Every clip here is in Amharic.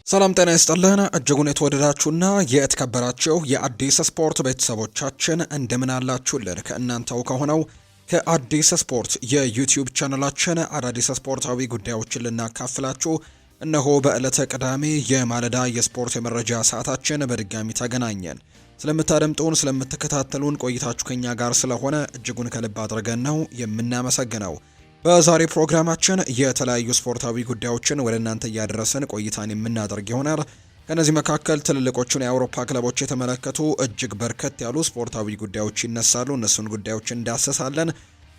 ሰላም ጤና ይስጥልን እጅጉን የተወደዳችሁና የተከበራችሁ የአዲስ ስፖርት ቤተሰቦቻችን እንደምን አላችሁልን? ከእናንተው ከሆነው ከአዲስ ስፖርት የዩቲዩብ ቻናላችን አዳዲስ ስፖርታዊ ጉዳዮችን ልናካፍላችሁ እነሆ በዕለተ ቅዳሜ የማለዳ የስፖርት የመረጃ ሰዓታችን በድጋሚ ተገናኘን። ስለምታደምጡን ስለምትከታተሉን ቆይታችሁ ከኛ ጋር ስለሆነ እጅጉን ከልብ አድርገን ነው የምናመሰግነው። በዛሬ ፕሮግራማችን የተለያዩ ስፖርታዊ ጉዳዮችን ወደ እናንተ እያደረስን ቆይታን የምናደርግ ይሆናል። ከነዚህ መካከል ትልልቆቹን የአውሮፓ ክለቦች የተመለከቱ እጅግ በርከት ያሉ ስፖርታዊ ጉዳዮች ይነሳሉ። እነሱን ጉዳዮች እንዳሰሳለን።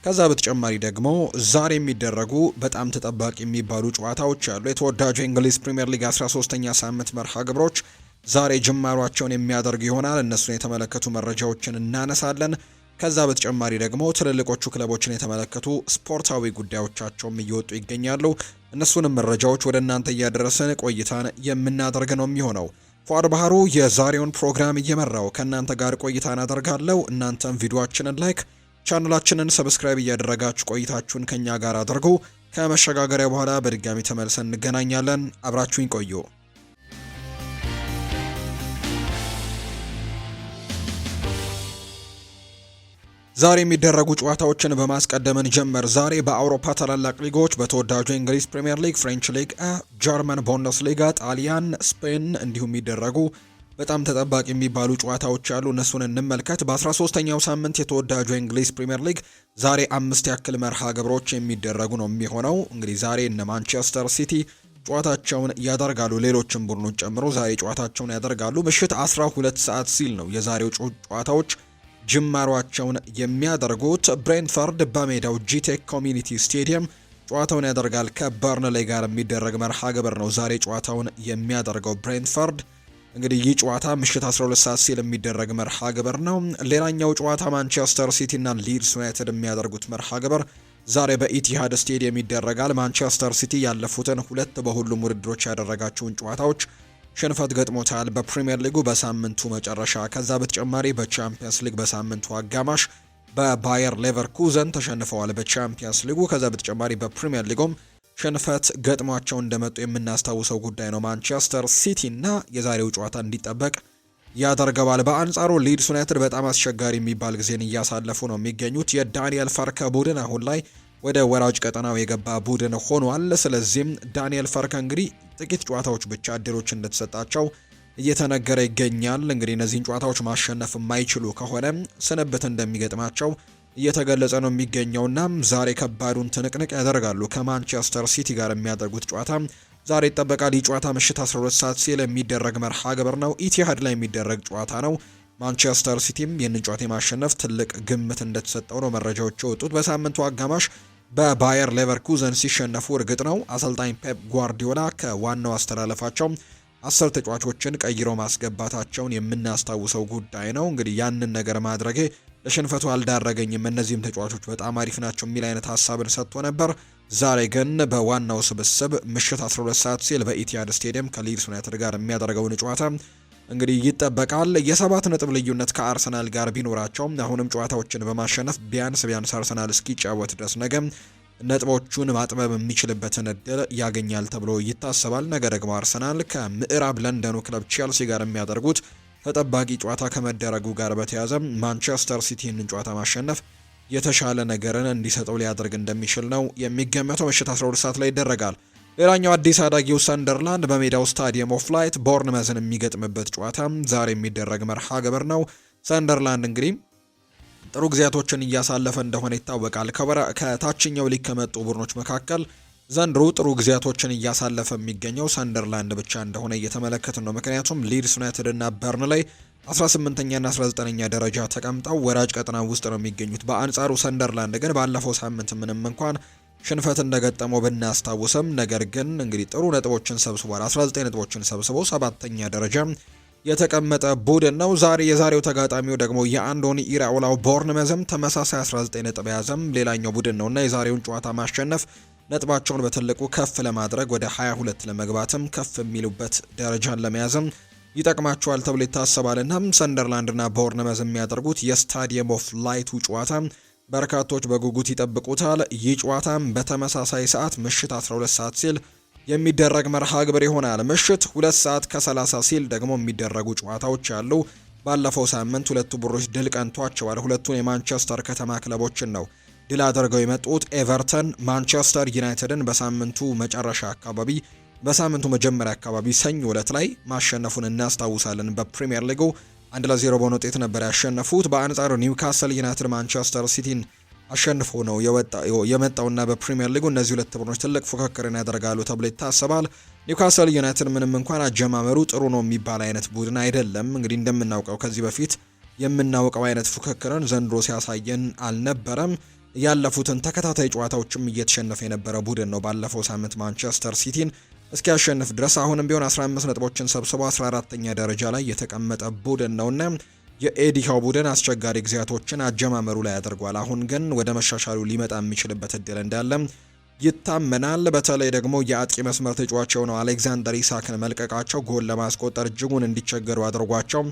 ከዛ በተጨማሪ ደግሞ ዛሬ የሚደረጉ በጣም ተጠባቂ የሚባሉ ጨዋታዎች አሉ። የተወዳጁ የእንግሊዝ ፕሪምየር ሊግ 13ኛ ሳምንት መርሃ ግብሮች ዛሬ ጅማሯቸውን የሚያደርጉ ይሆናል። እነሱን የተመለከቱ መረጃዎችን እናነሳለን። ከዛ በተጨማሪ ደግሞ ትልልቆቹ ክለቦችን የተመለከቱ ስፖርታዊ ጉዳዮቻቸውም እየወጡ ይገኛሉ። እነሱንም መረጃዎች ወደ እናንተ እያደረስን ቆይታን የምናደርግ ነው የሚሆነው። ፏድ ባህሩ የዛሬውን ፕሮግራም እየመራው ከእናንተ ጋር ቆይታን አደርጋለሁ። እናንተም ቪዲዮአችንን ላይክ፣ ቻናላችንን ሰብስክራይብ እያደረጋችሁ ቆይታችሁን ከኛ ጋር አድርጉ። ከመሸጋገሪያ በኋላ በድጋሚ ተመልሰን እንገናኛለን። አብራችሁኝ ቆዩ። ዛሬ የሚደረጉ ጨዋታዎችን በማስቀደምን ጀመር። ዛሬ በአውሮፓ ታላላቅ ሊጎች በተወዳጁ የእንግሊዝ ፕሪምየር ሊግ፣ ፍሬንች ሊግ፣ ጀርመን ቡንደስሊጋ፣ ጣሊያን፣ ስፔን እንዲሁም የሚደረጉ በጣም ተጠባቂ የሚባሉ ጨዋታዎች አሉ። እነሱን እንመልከት። በ13ኛው ሳምንት የተወዳጁ የእንግሊዝ ፕሪምየር ሊግ ዛሬ 5 ያክል መርሃ ግብሮች የሚደረጉ ነው የሚሆነው። እንግዲህ ዛሬ እነ ማንቸስተር ሲቲ ጨዋታቸውን ያደርጋሉ። ሌሎችም ቡድኖች ጨምሮ ዛሬ ጨዋታቸውን ያደርጋሉ። ምሽት 12 ሰዓት ሲል ነው የዛሬው ጨዋታዎች ጅማሯቸውን የሚያደርጉት። ብሬንትፈርድ በሜዳው ጂቴክ ኮሚኒቲ ስቴዲየም ጨዋታውን ያደርጋል። ከበርንሌ ጋር የሚደረግ መርሃ ግብር ነው ዛሬ ጨዋታውን የሚያደርገው ብሬንትፈርድ። እንግዲህ ይህ ጨዋታ ምሽት 12 ሰዓት ሲል የሚደረግ መርሃ ግብር ነው። ሌላኛው ጨዋታ ማንቸስተር ሲቲ እና ሊድስ ዩናይትድ የሚያደርጉት መርሃ ግብር ዛሬ በኢቲሃድ ስቴዲየም ይደረጋል። ማንቸስተር ሲቲ ያለፉትን 2 በሁሉም ውድድሮች ያደረጋቸውን ጨዋታዎች ሽንፈት ገጥሞታል በፕሪሚየር ሊጉ በሳምንቱ መጨረሻ። ከዛ በተጨማሪ በቻምፒየንስ ሊግ በሳምንቱ አጋማሽ በባየር ሌቨርኩዘን ተሸንፈዋል በቻምፒየንስ ሊጉ። ከዛ በተጨማሪ በፕሪሚየር ሊጉም ሽንፈት ገጥሟቸው እንደመጡ የምናስታውሰው ጉዳይ ነው። ማንቸስተር ሲቲ እና የዛሬው ጨዋታ እንዲጠበቅ ያደርገዋል። በአንጻሩ ሊድስ ዩናይትድ በጣም አስቸጋሪ የሚባል ጊዜን እያሳለፉ ነው የሚገኙት። የዳንኤል ፈርከ ቡድን አሁን ላይ ወደ ወራጅ ቀጠናው የገባ ቡድን ሆኗል። ስለዚህም ዳንኤል ፈርከ እንግዲህ ጥቂት ጨዋታዎች ብቻ እድሎች እንደተሰጣቸው እየተነገረ ይገኛል። እንግዲህ እነዚህን ጨዋታዎች ማሸነፍ የማይችሉ ከሆነ ስንብት እንደሚገጥማቸው እየተገለጸ ነው የሚገኘውና ዛሬ ከባዱን ትንቅንቅ ያደርጋሉ። ከማንቸስተር ሲቲ ጋር የሚያደርጉት ጨዋታ ዛሬ ይጠበቃል። ይህ ጨዋታ ምሽት 12 ሰዓት ሲል የሚደረግ መርሃ ግብር ነው። ኢቲሃድ ላይ የሚደረግ ጨዋታ ነው። ማንቸስተር ሲቲም ይህንን ጨዋታ የማሸነፍ ትልቅ ግምት እንደተሰጠው ነው መረጃዎች የወጡት። በሳምንቱ አጋማሽ በባየር ሌቨርኩዘን ሲሸነፉ እርግጥ ነው አሰልጣኝ ፔፕ ጓርዲዮላ ከዋናው አስተላለፋቸው 10 ተጫዋቾችን ቀይረው ማስገባታቸውን የምናስታውሰው ጉዳይ ነው። እንግዲህ ያንን ነገር ማድረጌ ለሽንፈቱ አልዳረገኝም፣ እነዚህም ተጫዋቾች በጣም አሪፍ ናቸው የሚል አይነት ሀሳብን ሰጥቶ ነበር። ዛሬ ግን በዋናው ስብስብ ምሽት 12 ሰዓት ሲል በኢቲሃድ ስቴዲየም ከሊድስ ዩናይትድ ጋር የሚያደርገውን ጨዋታ እንግዲህ ይጠበቃል። የ7 ነጥብ ልዩነት ከአርሰናል ጋር ቢኖራቸውም አሁንም ጨዋታዎችን በማሸነፍ ቢያንስ አርሰናል እስኪጫወት ድረስ ነገ ነጥቦቹን ማጥበብ የሚችልበትን እድል ያገኛል ተብሎ ይታሰባል። ነገ ደግሞ አርሰናል ከምዕራብ ለንደኑ ክለብ ቼልሲ ጋር የሚያደርጉት ተጠባቂ ጨዋታ ከመደረጉ ጋር በተያያዘ ማንቸስተር ሲቲ ይህንን ጨዋታ ማሸነፍ የተሻለ ነገርን እንዲሰጠው ሊያደርግ እንደሚችል ነው የሚገመተው። ምሽት 12 ሰዓት ላይ ይደረጋል። ሌላኛው አዲስ አዳጊው ሰንደርላንድ በሜዳው ስታዲየም ኦፍ ላይት ቦርንመዝን የሚገጥምበት ጨዋታ ዛሬ የሚደረግ መርሃ ግብር ነው። ሰንደርላንድ እንግዲህ ጥሩ ጊዜያቶችን እያሳለፈ እንደሆነ ይታወቃል። ከታችኛው ሊግ ከመጡ ቡድኖች መካከል ዘንድሮ ጥሩ ጊዜያቶችን እያሳለፈ የሚገኘው ሰንደርላንድ ብቻ እንደሆነ እየተመለከትን ነው። ምክንያቱም ሊድስ ዩናይትድ እና በርንሌይ 18ኛና 19ኛ ደረጃ ተቀምጠው ወራጅ ቀጠና ውስጥ ነው የሚገኙት። በአንጻሩ ሰንደርላንድ ግን ባለፈው ሳምንት ምንም እንኳን ሽንፈት እንደገጠመው ብናስታውስም ነገር ግን እንግዲህ ጥሩ ነጥቦችን ሰብስቧል። 19 ነጥቦችን ሰብስቦ 7ኛ ደረጃ የተቀመጠ ቡድን ነው። የዛሬው ተጋጣሚው ደግሞ የአንዶኒ ኢራኦላው ቦርንመዝም ተመሳሳይ 19 ነጥብ የያዘም ሌላኛው ቡድን ነውና የዛሬውን ጨዋታ ማሸነፍ ነጥባቸውን በትልቁ ከፍ ለማድረግ ወደ 22 ለመግባትም ከፍ የሚሉበት ደረጃን ለመያዝም ይጠቅማቸዋል ተብሎ ይታሰባልና ሰንደርላንድና ቦርንመዝ የሚያደርጉት የስታዲየም ኦፍ ላይቱ ጨዋታ በርካቶች በጉጉት ይጠብቁታል። ይህ ጨዋታም በተመሳሳይ ሰዓት ምሽት 12 ሰዓት ሲል የሚደረግ መርሃ ግብር ይሆናል። ምሽት 2 ሰዓት ከ30 ሲል ደግሞ የሚደረጉ ጨዋታዎች አሉ። ባለፈው ሳምንት ሁለቱ ቡድኖች ድል ቀንቷቸዋል። ሁለቱን የማንቸስተር ከተማ ክለቦችን ነው ድል አድርገው የመጡት። ኤቨርተን ማንቸስተር ዩናይትድን በሳምንቱ መጀመሪያ አካባቢ ሰኞ ዕለት ላይ ማሸነፉን እናስታውሳለን። በፕሪሚየር ሊጉ 1-0 በሆነ ውጤት ነበር ያሸነፉት። በአንጻሩ ኒውካስል ዩናይትድ ማንቸስተር ሲቲን አሸንፎ ነው የመጣውና በፕሪሚየር ሊጉ እነዚህ ሁለት ቡድኖች ትልቅ ፉክክርን ያደርጋሉ ተብሎ ይታሰባል። ኒውካስል ዩናይትድ ምንም እንኳን አጀማመሩ ጥሩ ነው የሚባል አይነት ቡድን አይደለም። እንግዲህ እንደምናውቀው ከዚህ በፊት የምናውቀው አይነት ፉክክርን ዘንድሮ ሲያሳየን አልነበረም። ያለፉትን ተከታታይ ጨዋታዎችም እየተሸነፈ የነበረ ቡድን ነው። ባለፈው ሳምንት ማንቸስተር ሲቲን እስኪያሸንፍ ድረስ አሁንም ቢሆን 15 ነጥቦችን ሰብስቦ 14ኛ ደረጃ ላይ የተቀመጠ ቡድን ነውና የኤዲሃው ቡድን አስቸጋሪ ጊዜያቶችን አጀማመሩ ላይ ያደርጓል። አሁን ግን ወደ መሻሻሉ ሊመጣ የሚችልበት እድል እንዳለ ይታመናል። በተለይ ደግሞ የአጥቂ መስመር ተጫዋች የሆነው አሌክዛንደር ኢሳክን መልቀቃቸው ጎል ለማስቆጠር እጅጉን እንዲቸገሩ አድርጓቸው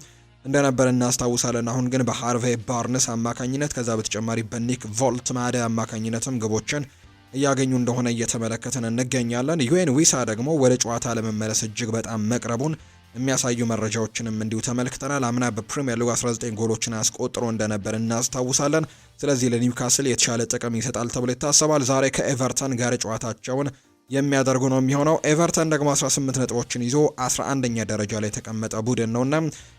እንደነበር እናስታውሳለን። አሁን ግን በሃርቬይ ባርንስ አማካኝነት ከዛ በተጨማሪ በኒክ ቮልትማደ አማካኝነትም ግቦችን እያገኙ እንደሆነ እየተመለከትን እንገኛለን። ዩኤን ዊሳ ደግሞ ወደ ጨዋታ ለመመለስ እጅግ በጣም መቅረቡን የሚያሳዩ መረጃዎችንም እንዲሁ ተመልክተናል። አምና በፕሪሚየር ሊግ 19 ጎሎችን አስቆጥሮ እንደነበር እናስታውሳለን። ስለዚህ ለኒውካስል የተሻለ ጥቅም ይሰጣል ተብሎ ይታሰባል። ዛሬ ከኤቨርተን ጋር ጨዋታቸውን የሚያደርጉ ነው የሚሆነው። ኤቨርተን ደግሞ 18 ነጥቦችን ይዞ 11ኛ ደረጃ ላይ የተቀመጠ ቡድን ነውና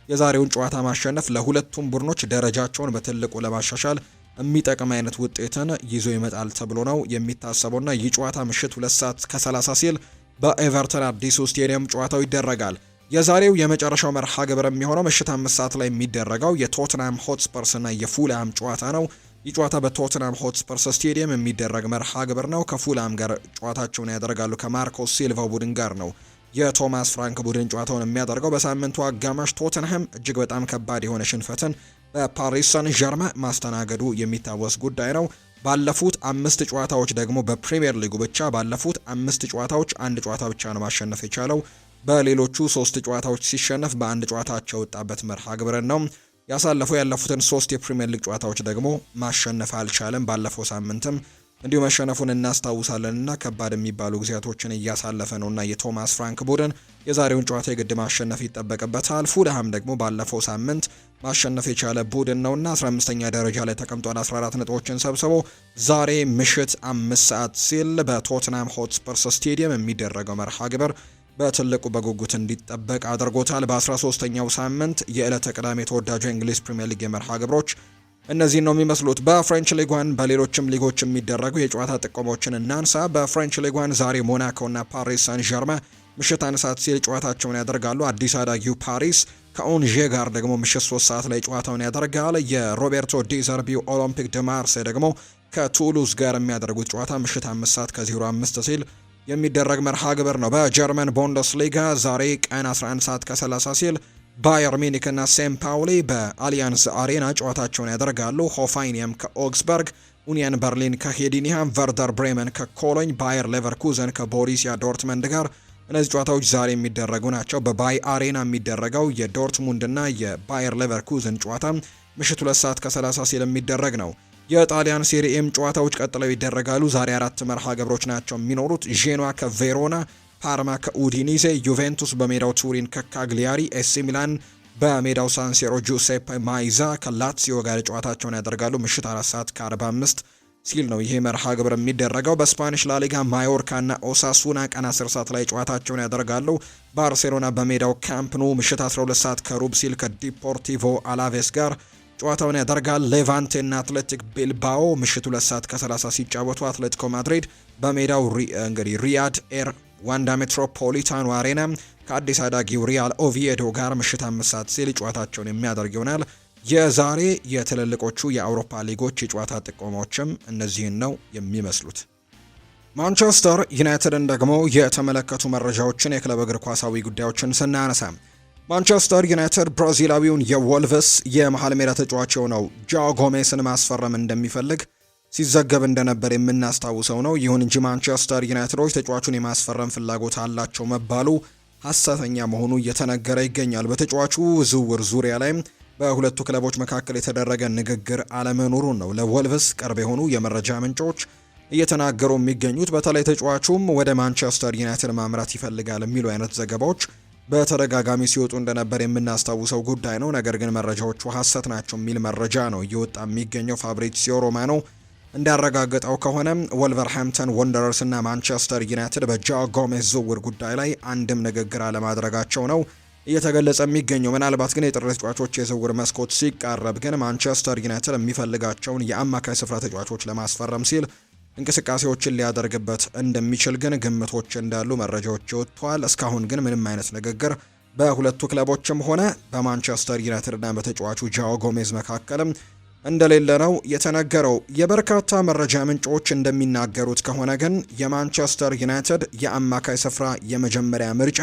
የዛሬውን ጨዋታ ማሸነፍ ለሁለቱም ቡድኖች ደረጃቸውን በትልቁ ለማሻሻል የሚጠቅም አይነት ውጤትን ይዞ ይመጣል ተብሎ ነው የሚታሰበውና ይህ ጨዋታ ምሽት 2 ሰዓት ከ30 ሲል በኤቨርተን አዲሱ ስቴዲየም ጨዋታው ይደረጋል። የዛሬው የመጨረሻው መርሃ ግብር የሚሆነው ምሽት 5 ሰዓት ላይ የሚደረገው የቶትናም ሆትስፐርስ እና የፉላም ጨዋታ ነው። ይህ ጨዋታ በቶትናም ሆትስፐርስ ስቴዲየም የሚደረግ መርሃ ግብር ነው። ከፉላም ጋር ጨዋታቸውን ያደርጋሉ። ከማርኮስ ሲልቫ ቡድን ጋር ነው የቶማስ ፍራንክ ቡድን ጨዋታውን የሚያደርገው። በሳምንቱ አጋማሽ ቶተንሃም እጅግ በጣም ከባድ የሆነ ሽንፈትን በፓሪስ ሰን ዠርማ ማስተናገዱ የሚታወስ ጉዳይ ነው። ባለፉት 5 ጨዋታዎች ደግሞ በፕሪሚየር ሊጉ ብቻ ባለፉት 5 ጨዋታዎች አንድ ጨዋታ ብቻ ነው ማሸነፍ የቻለው። በሌሎቹ 3 ጨዋታዎች ሲሸነፍ በአንድ ጨዋታቸው የወጣበት መርሃ ግብርን ነው ያለፉትን 3 የፕሪሚየር ሊግ ጨዋታዎች ደግሞ ማሸነፍ አልቻለም። ባለፈው ሳምንትም እንዲሁ መሸነፉን እናስታውሳለንና ከባድ የሚባሉ ጊዜያቶችን እያሳለፈ ነውና የቶማስ ፍራንክ ቡድን የዛሬውን ጨዋታ የግድ ማሸነፍ ይጠበቅበታል። ፉልሃም ደግሞ ባለፈው ሳምንት ማሸነፍ የቻለ ቡድን ነውና 15ኛ ደረጃ ላይ ተቀምጧል 14 ነጥቦችን ሰብስቦ ዛሬ ምሽት 5 ሰዓት ሲል በቶትናም ሆትስፐርስ ስቴዲየም የሚደረገው መርሃ ግብር በትልቁ በጉጉት እንዲጠበቅ አድርጎታል። በ13ኛው ሳምንት የዕለተ ቅዳሜ ተወዳጁ የእንግሊዝ ፕሪምየር ሊግ የመርሃ ግብሮች እነዚህ ነው የሚመስሉት። በፍሬንች ሊግ 1 በሌሎችም ሊጎች የሚደረጉ የጨዋታ ጥቆሞችን እናንሳ። በፍሬንች ሊግ 1 ዛሬ ሞናኮና ፓሪስ ሳን ዠርማ ምሽት 1 ሰዓት ሲል ጨዋታቸውን ያደርጋሉ። አዲስ አዳጊው ፓሪስ ከኦንዤ ጋር ደግሞ ምሽት 3 ሰዓት ላይ ጨዋታውን ያደርጋል። የሮቤርቶ ዲ ዘርቢው ኦሎምፒክ ደ ማርሴይ ደግሞ ከቱሉዝ ጋር የሚያደርጉት ጨዋታ ምሽት 5 ሰዓት ከ05 ሲል የሚደረግ መርሃ ግብር ነው። በጀርመን ቡንደስሊጋ ዛሬ ቀን 11 ሰዓት ከ30 ሲል ባየር ሚኒክ እና ሴም ፓውሊ በአሊያንስ አሬና ጨዋታቸውን ያደርጋሉ። ሆፋይኒየም ከኦግስበርግ፣ ኡኒየን በርሊን ከሄዲኒሃም፣ ቨርደር ብሬመን ከኮሎኝ፣ ባየር ሌቨርኩዘን ከቦሪሲያ ዶርትመንድ ጋር እነዚህ ጨዋታዎች ዛሬ የሚደረጉ ናቸው። በባይ አሬና የሚደረገው የዶርትሙንድ እና የባየር ሌቨርኩዘን ጨዋታ ምሽት 2 ሰዓት ከ30 ሲል የሚደረግ ነው። የጣሊያን ሴሪኤም ጨዋታዎች ቀጥለው ይደረጋሉ። ዛሬ 4 መርሃ ግብሮች ናቸው የሚኖሩት። ዤኗ ከቬሮና፣ ፓርማ ከኡዲኒዜ፣ ዩቬንቱስ በሜዳው ቱሪን ከካግሊያሪ፣ ኤሲ ሚላን በሜዳው ሳንሴሮ ጁሴፕ ማይዛ ከላትሲዮ ጋር ጨዋታቸውን ያደርጋሉ። ምሽት 4 ሰዓት ከ45 ሲል ነው ይሄ መርሃ ግብር የሚደረገው። በስፓኒሽ ላሊጋ ማዮርካና ኦሳሱና ቀን 10 ሰዓት ላይ ጨዋታቸውን ያደርጋሉ። ባርሴሎና በሜዳው ካምፕ ኑ ምሽት 12 ሰዓት ከሩብ ሲል ከዲፖርቲቮ አላቬስ ጋር ጨዋታውን ያደርጋል። ሌቫንቴና አትሌቲክ ቢልባኦ ምሽት 2 ሰዓት ከ30 ሲጫወቱ፣ አትሌቲኮ ማድሪድ በሜዳው እንግዲህ ሪያድ ኤር ዋንዳ ሜትሮፖሊታኑ አሬና ከአዲስ አዳጊው ሪያል ኦቪዬዶ ጋር ምሽት 5 ሰዓት ሲል ጨዋታቸውን የሚያደርግ ይሆናል። የዛሬ የትልልቆቹ የአውሮፓ ሊጎች የጨዋታ ጥቆማዎችም እነዚህን ነው የሚመስሉት። ማንቸስተር ዩናይትድን ደግሞ የተመለከቱ መረጃዎችን የክለብ እግር ኳሳዊ ጉዳዮችን ስናነሳ ማንቸስተር ዩናይትድ ብራዚላዊውን የወልቭስ የመሃል ሜዳ ተጫዋች የሆነው ጃኦ ጎሜስን ማስፈረም እንደሚፈልግ ሲዘገብ እንደነበር የምናስታውሰው ነው። ይሁን እንጂ ማንቸስተር ዩናይትዶች ተጫዋቹን የማስፈረም ፍላጎት አላቸው መባሉ ሐሰተኛ መሆኑ እየተነገረ ይገኛል። በተጫዋቹ ዝውውር ዙሪያ ላይ በሁለቱ ክለቦች መካከል የተደረገ ንግግር አለመኖሩን ነው ለወልቭስ ቅርብ የሆኑ የመረጃ ምንጮች እየተናገሩ የሚገኙት። በተለይ ተጫዋቹም ወደ ማንቸስተር ዩናይትድ ማምራት ይፈልጋል የሚሉ አይነት ዘገባዎች በተደጋጋሚ ሲወጡ እንደነበር የምናስታውሰው ጉዳይ ነው። ነገር ግን መረጃዎቹ ሐሰት ናቸው የሚል መረጃ ነው እየወጣ የሚገኘው። ፋብሪዚዮ ሮማኖ እንዳረጋገጠው ከሆነ ወልቨርሃምፕተን ወንደረርስ እና ማንቸስተር ዩናይትድ በጃኦ ጎሜዝ ዝውውር ጉዳይ ላይ አንድም ንግግር አለማድረጋቸው ነው እየተገለጸ የሚገኘው። ምናልባት ግን የጥር ተጫዋቾች የዝውውር መስኮት ሲቃረብ ግን ማንቸስተር ዩናይትድ የሚፈልጋቸውን የአማካይ ስፍራ ተጫዋቾች ለማስፈረም ሲል እንቅስቃሴዎችን ሊያደርግበት እንደሚችል ግን ግምቶች እንዳሉ መረጃዎች ወጥተዋል። እስካሁን ግን ምንም አይነት ንግግር በሁለቱ ክለቦችም ሆነ በማንቸስተር ዩናይትድ እና በተጫዋቹ ጃኦ ጎሜዝ መካከልም እንደሌለ ነው የተነገረው። የበርካታ መረጃ ምንጮች እንደሚናገሩት ከሆነ ግን የማንቸስተር ዩናይትድ የአማካይ ስፍራ የመጀመሪያ ምርጫ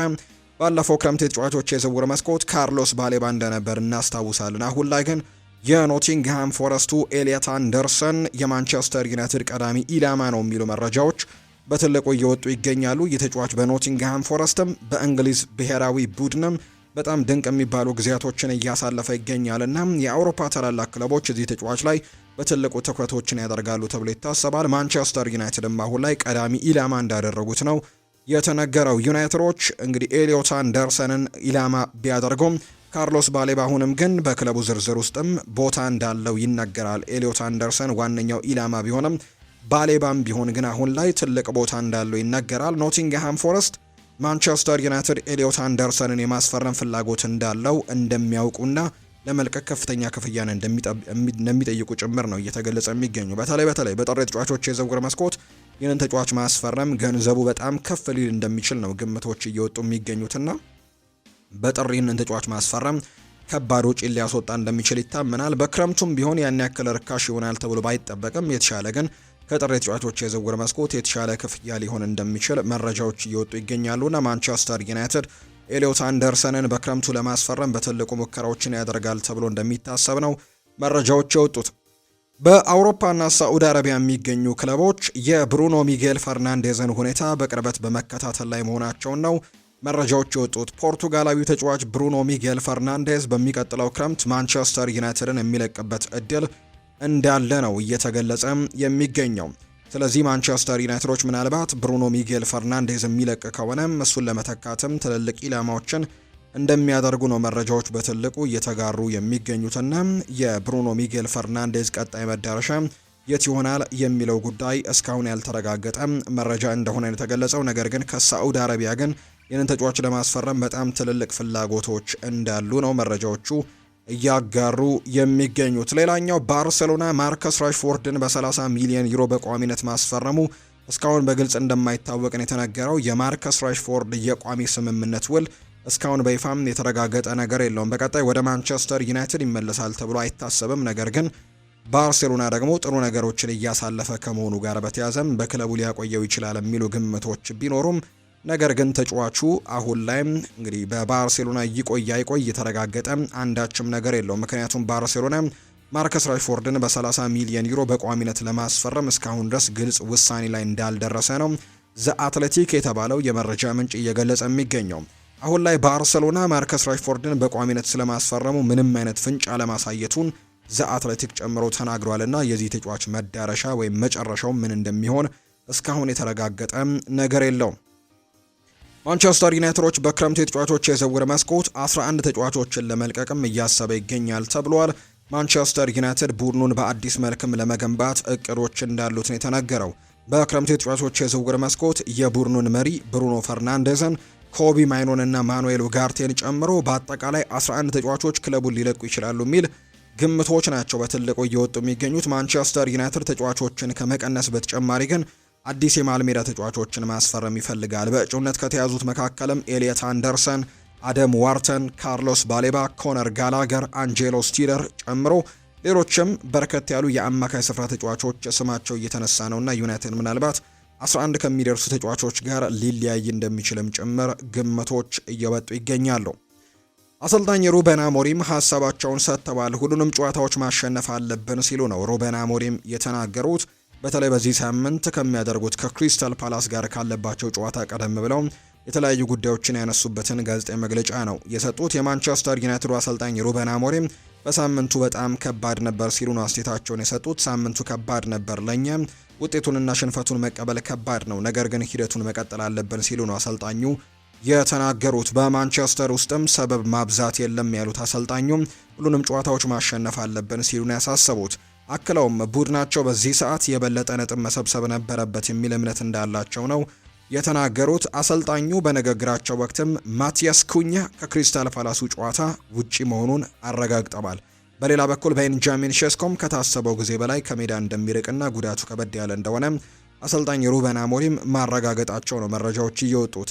ባለፈው ክረምት የተጫዋቾች የዝውውር መስኮት ካርሎስ ባሌባ እንደነበር እናስታውሳለን። አሁን ላይ ግን የኖቲንግሃም ፎረስቱ ኤሊየት አንደርሰን የማንቸስተር ዩናይትድ ቀዳሚ ኢላማ ነው የሚሉ መረጃዎች በትልቁ እየወጡ ይገኛሉ። የተጫዋች በኖቲንግሃም ፎረስትም በእንግሊዝ ብሔራዊ ቡድንም በጣም ድንቅ የሚባሉ ጊዜያቶችን እያሳለፈ ይገኛልና የአውሮፓ ታላላቅ ክለቦች እዚህ ተጫዋች ላይ በትልቁ ትኩረቶችን ያደርጋሉ ተብሎ ይታሰባል። ማንቸስተር ዩናይትድም አሁን ላይ ቀዳሚ ኢላማ እንዳደረጉት ነው የተነገረው። ዩናይትዶች እንግዲህ ኤሊዮት አንደርሰንን ኢላማ ቢያደርጉም ካርሎስ ባሌባ አሁንም ግን በክለቡ ዝርዝር ውስጥም ቦታ እንዳለው ይነገራል። ኤሊዮት አንደርሰን ዋነኛው ኢላማ ቢሆንም ባሌባም ቢሆን ግን አሁን ላይ ትልቅ ቦታ እንዳለው ይነገራል። ኖቲንግሃም ፎረስት ማንቸስተር ዩናይትድ ኤሊዮት አንደርሰንን የማስፈረም ፍላጎት እንዳለው እንደሚያውቁና ለመልቀቅ ከፍተኛ ክፍያን እንደሚጠይቁ ጭምር ነው እየተገለጸ የሚገኙ። በተለይ በጥር ተጫዋቾች የዝውውር መስኮት ይህንን ተጫዋች ማስፈረም ገንዘቡ በጣም ከፍ ሊል እንደሚችል ነው ግምቶች እየወጡ የሚገኙትና በጥር ይህንን ተጫዋች ማስፈረም ከባድ ወጪ ሊያስወጣ እንደሚችል ይታመናል። በክረምቱም ቢሆን ያን ያክል ርካሽ ይሆናል ተብሎ ባይጠበቅም የተሻለ ግን ከጥር ተጫዋቾች የዝውውር መስኮት የተሻለ ክፍያ ሊሆን እንደሚችል መረጃዎች እየወጡ ይገኛሉና ማንቸስተር ዩናይትድ ኤሊዮት አንደርሰንን በክረምቱ ለማስፈረም በትልቁ ሙከራዎችን ያደርጋል ተብሎ እንደሚታሰብ ነው መረጃዎች የወጡት። በአውሮፓና ሳዑዲ አረቢያ የሚገኙ ክለቦች የብሩኖ ሚጌል ፈርናንዴዝን ሁኔታ በቅርበት በመከታተል ላይ መሆናቸውን ነው መረጃዎች የወጡት። ፖርቱጋላዊ ተጫዋች ብሩኖ ሚጌል ፈርናንዴዝ በሚቀጥለው ክረምት ማንቸስተር ዩናይትድን የሚለቅበት እድል እንዳለ ነው እየተገለጸ የሚገኘው። ስለዚህ ማንቸስተር ዩናይትዶች ምናልባት ብሩኖ ሚጌል ፈርናንዴዝ የሚለቅ ከሆነም እሱን ለመተካትም ትልልቅ ኢላማዎችን እንደሚያደርጉ ነው መረጃዎች በትልቁ እየተጋሩ የሚገኙትና የብሩኖ ሚጌል ፈርናንዴዝ ቀጣይ መዳረሻ የት ይሆናል የሚለው ጉዳይ እስካሁን ያልተረጋገጠ መረጃ እንደሆነ የተገለጸው። ነገር ግን ከሳዑዲ አረቢያ ግን ይህንን ተጫዋች ለማስፈረም በጣም ትልልቅ ፍላጎቶች እንዳሉ ነው መረጃዎቹ እያጋሩ የሚገኙት። ሌላኛው ባርሴሎና ማርከስ ራሽፎርድን በ30 ሚሊዮን ዩሮ በቋሚነት ማስፈረሙ እስካሁን በግልጽ እንደማይታወቅ ነው የተነገረው። የማርከስ ራሽፎርድ የቋሚ ስምምነት ውል እስካሁን በይፋም የተረጋገጠ ነገር የለውም። በቀጣይ ወደ ማንቸስተር ዩናይትድ ይመለሳል ተብሎ አይታሰብም። ነገር ግን ባርሴሎና ደግሞ ጥሩ ነገሮችን እያሳለፈ ከመሆኑ ጋር በተያዘም በክለቡ ሊያቆየው ይችላል የሚሉ ግምቶች ቢኖሩም ነገር ግን ተጫዋቹ አሁን ላይ እንግዲህ በባርሴሎና ይቆይ አይቆይ የተረጋገጠ አንዳችም ነገር የለውም። ምክንያቱም ባርሴሎና ማርከስ ራሽፎርድን በ30 ሚሊዮን ዩሮ በቋሚነት ለማስፈረም እስካሁን ድረስ ግልጽ ውሳኔ ላይ እንዳልደረሰ ነው ዘ አትሌቲክ የተባለው የመረጃ ምንጭ እየገለጸ የሚገኘው። አሁን ላይ ባርሴሎና ማርከስ ራሽፎርድን በቋሚነት ስለማስፈረሙ ምንም አይነት ፍንጭ አለማሳየቱን ዘ አትሌቲክ ጨምሮ ተናግሯልና የዚህ ተጫዋች መዳረሻ ወይም መጨረሻው ምን እንደሚሆን እስካሁን የተረጋገጠ ነገር የለውም። ማንቸስተር ዩናይትዶች በክረምቱ የተጫዋቾች የዝውውር መስኮት 11 ተጫዋቾችን ለመልቀቅም እያሰበ ይገኛል ተብሏል። ማንቸስተር ዩናይትድ ቡድኑን በአዲስ መልክም ለመገንባት እቅዶች እንዳሉት ነው የተነገረው። በክረምቱ የተጫዋቾች የዝውውር መስኮት የቡድኑን መሪ ብሩኖ ፈርናንዴዝን፣ ኮቢ ማይኖን እና ማኑኤል ኡጋርቴን ጨምሮ በአጠቃላይ 11 ተጫዋቾች ክለቡን ሊለቁ ይችላሉ የሚል ግምቶች ናቸው በትልቁ እየወጡ የሚገኙት። ማንቸስተር ዩናይትድ ተጫዋቾችን ከመቀነስ በተጨማሪ ግን አዲስ የመሃል ሜዳ ተጫዋቾችን ማስፈረም ይፈልጋል። በእጩነት ከተያዙት መካከልም ኤሊየት አንደርሰን፣ አደም ዋርተን፣ ካርሎስ ባሌባ፣ ኮነር ጋላገር፣ አንጄሎ ስቲለር ጨምሮ ሌሎችም በርከት ያሉ የአማካይ ስፍራ ተጫዋቾች ስማቸው እየተነሳ ነውና ዩናይትድ ምናልባት 11 ከሚደርሱ ተጫዋቾች ጋር ሊለያይ እንደሚችልም ጭምር ግምቶች እየወጡ ይገኛሉ። አሰልጣኝ ሩበን አሞሪም ሀሳባቸውን ሰጥተዋል። ሁሉንም ጨዋታዎች ማሸነፍ አለብን ሲሉ ነው ሩበን አሞሪም የተናገሩት። በተለይ በዚህ ሳምንት ከሚያደርጉት ከክሪስታል ፓላስ ጋር ካለባቸው ጨዋታ ቀደም ብለው የተለያዩ ጉዳዮችን ያነሱበትን ጋዜጣዊ መግለጫ ነው የሰጡት። የማንቸስተር ዩናይትድ አሰልጣኝ ሩበን አሞሪም በሳምንቱ በጣም ከባድ ነበር ሲሉ ነው አስተያየታቸውን የሰጡት። ሳምንቱ ከባድ ነበር ለኛ፣ ውጤቱንና ሽንፈቱን መቀበል ከባድ ነው፣ ነገር ግን ሂደቱን መቀጠል አለብን ሲሉ ነው አሰልጣኙ የተናገሩት። በማንቸስተር ውስጥም ሰበብ ማብዛት የለም ያሉት አሰልጣኙም ሁሉንም ጨዋታዎች ማሸነፍ አለብን ሲሉ ነው ያሳሰቡት። አክለውም ቡድናቸው በዚህ ሰዓት የበለጠ ነጥብ መሰብሰብ ነበረበት የሚል እምነት እንዳላቸው ነው የተናገሩት። አሰልጣኙ በንግግራቸው ወቅትም ማቲያስ ኩኛ ከክሪስታል ፓላሱ ጨዋታ ውጪ መሆኑን አረጋግጠዋል። በሌላ በኩል ቤንጃሚን ሼስኮም ከታሰበው ጊዜ በላይ ከሜዳ እንደሚርቅና ጉዳቱ ከበድ ያለ እንደሆነ አሰልጣኝ ሩበን አሞሪም ማረጋገጣቸው ነው መረጃዎች እየወጡት።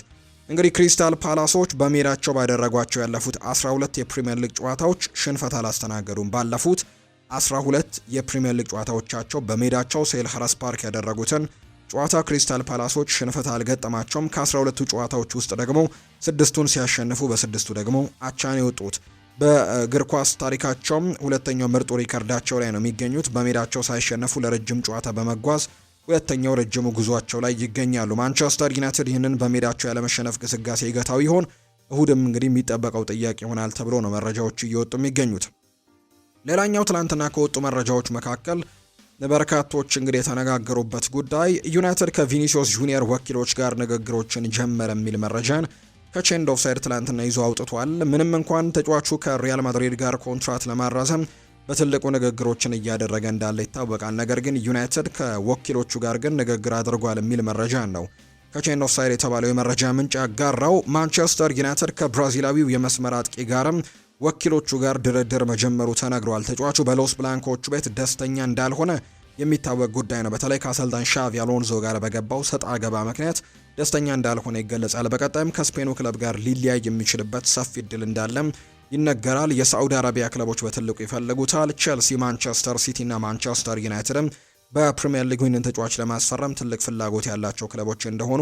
እንግዲህ ክሪስታል ፓላሶች በሜዳቸው ባደረጓቸው ያለፉት 12 የፕሪሚየር ሊግ ጨዋታዎች ሽንፈት አላስተናገዱም። ባለፉት 12 የፕሪሚየር ሊግ ጨዋታዎቻቸው በሜዳቸው ሴልኸርስት ፓርክ ያደረጉትን ጨዋታ ክሪስታል ፓላሶች ሽንፈት አልገጠማቸውም። ከ12ቱ ጨዋታዎች ውስጥ ደግሞ 6ቱን ሲያሸንፉ በ6ቱ ደግሞ አቻን የወጡት። በእግር ኳስ ታሪካቸውም ሁለተኛው ምርጡ ሪከርዳቸው ላይ ነው የሚገኙት። በሜዳቸው ሳይሸነፉ ለረጅም ጨዋታ በመጓዝ ሁለተኛው ረጅሙ ጉዟቸው ላይ ይገኛሉ። ማንቸስተር ዩናይትድ ይህንን በሜዳቸው ያለመሸነፍ ግስጋሴ ይገታው ይሆን? እሁድም እንግዲህ የሚጠበቀው ጥያቄ ይሆናል ተብሎ ነው መረጃዎች እየወጡ የሚገኙት። ሌላኛው ትላንትና ከወጡ መረጃዎች መካከል በርካቶች እንግዲህ የተነጋገሩበት ጉዳይ ዩናይትድ ከቪኒሲዮስ ጁኒየር ወኪሎች ጋር ንግግሮችን ጀመረ የሚል መረጃን ከቼንድ ኦፍ ሳይድ ትላንትና ይዞ አውጥቷል። ምንም እንኳን ተጫዋቹ ከሪያል ማድሪድ ጋር ኮንትራት ለማራዘም በትልቁ ንግግሮችን እያደረገ እንዳለ ይታወቃል። ነገር ግን ዩናይትድ ከወኪሎቹ ጋር ግን ንግግር አድርጓል የሚል መረጃ ነው ከቼንድ ኦፍ ሳይድ የተባለው የመረጃ ምንጭ ያጋራው። ማንቸስተር ዩናይትድ ከብራዚላዊው የመስመር አጥቂ ጋርም ወኪሎቹ ጋር ድርድር መጀመሩ ተነግሯል። ተጫዋቹ በሎስ ብላንኮቹ ቤት ደስተኛ እንዳልሆነ የሚታወቅ ጉዳይ ነው። በተለይ ከአሰልጣኝ ሻቪ አሎንዞ ጋር በገባው ሰጣ ገባ ምክንያት ደስተኛ እንዳልሆነ ይገለጻል። በቀጣይም ከስፔኑ ክለብ ጋር ሊለያይ የሚችልበት ሰፊ እድል እንዳለም ይነገራል። የሳዑዲ አረቢያ ክለቦች በትልቁ ይፈልጉታል። ቼልሲ፣ ማንቸስተር ሲቲ እና ማንቸስተር ዩናይትድም በፕሪሚየር ሊጉ ይህንን ተጫዋች ለማስፈረም ትልቅ ፍላጎት ያላቸው ክለቦች እንደሆኑ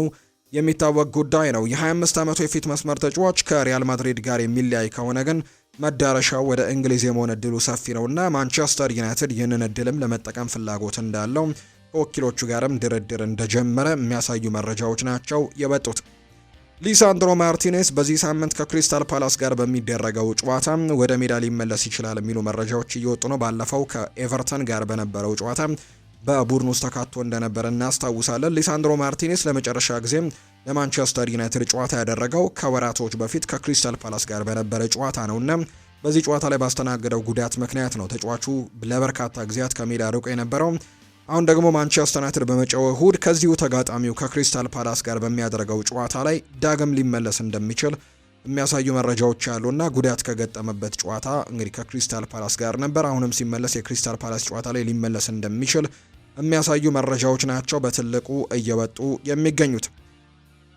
የሚታወቅ ጉዳይ ነው። የ25 ዓመቱ የፊት መስመር ተጫዋች ከሪያል ማድሪድ ጋር የሚለያይ ከሆነ ግን መዳረሻው ወደ እንግሊዝ የመሆን እድሉ ሰፊ ነውና ማንቸስተር ዩናይትድ ይህንን እድልም ለመጠቀም ፍላጎት እንዳለው ከወኪሎቹ ጋርም ድርድር እንደጀመረ የሚያሳዩ መረጃዎች ናቸው የወጡት። ሊሳንድሮ ማርቲኔስ በዚህ ሳምንት ከክሪስታል ፓላስ ጋር በሚደረገው ጨዋታ ወደ ሜዳ ሊመለስ ይችላል የሚሉ መረጃዎች እየወጡ ነው። ባለፈው ከኤቨርተን ጋር በነበረው ጨዋታ በቡድን ውስጥ ተካቶ እንደነበረ እናስታውሳለን። ሊሳንድሮ ማርቲኔስ ለመጨረሻ ጊዜ ለማንቸስተር ዩናይትድ ጨዋታ ያደረገው ከወራቶች በፊት ከክሪስታል ፓላስ ጋር በነበረ ጨዋታ ነውና በዚህ ጨዋታ ላይ ባስተናገደው ጉዳት ምክንያት ነው ተጫዋቹ ለበርካታ ጊዜያት ከሜዳ ርቆ የነበረው። አሁን ደግሞ ማንቸስተር ዩናይትድ በመጪው እሁድ ከዚሁ ተጋጣሚው ከክሪስታል ፓላስ ጋር በሚያደርገው ጨዋታ ላይ ዳግም ሊመለስ እንደሚችል የሚያሳዩ መረጃዎች ያሉና ጉዳት ከገጠመበት ጨዋታ እንግዲህ ከክሪስታል ፓላስ ጋር ነበር። አሁንም ሲመለስ የክሪስታል ፓላስ ጨዋታ ላይ ሊመለስ እንደሚችል የሚያሳዩ መረጃዎች ናቸው በትልቁ እየወጡ የሚገኙት።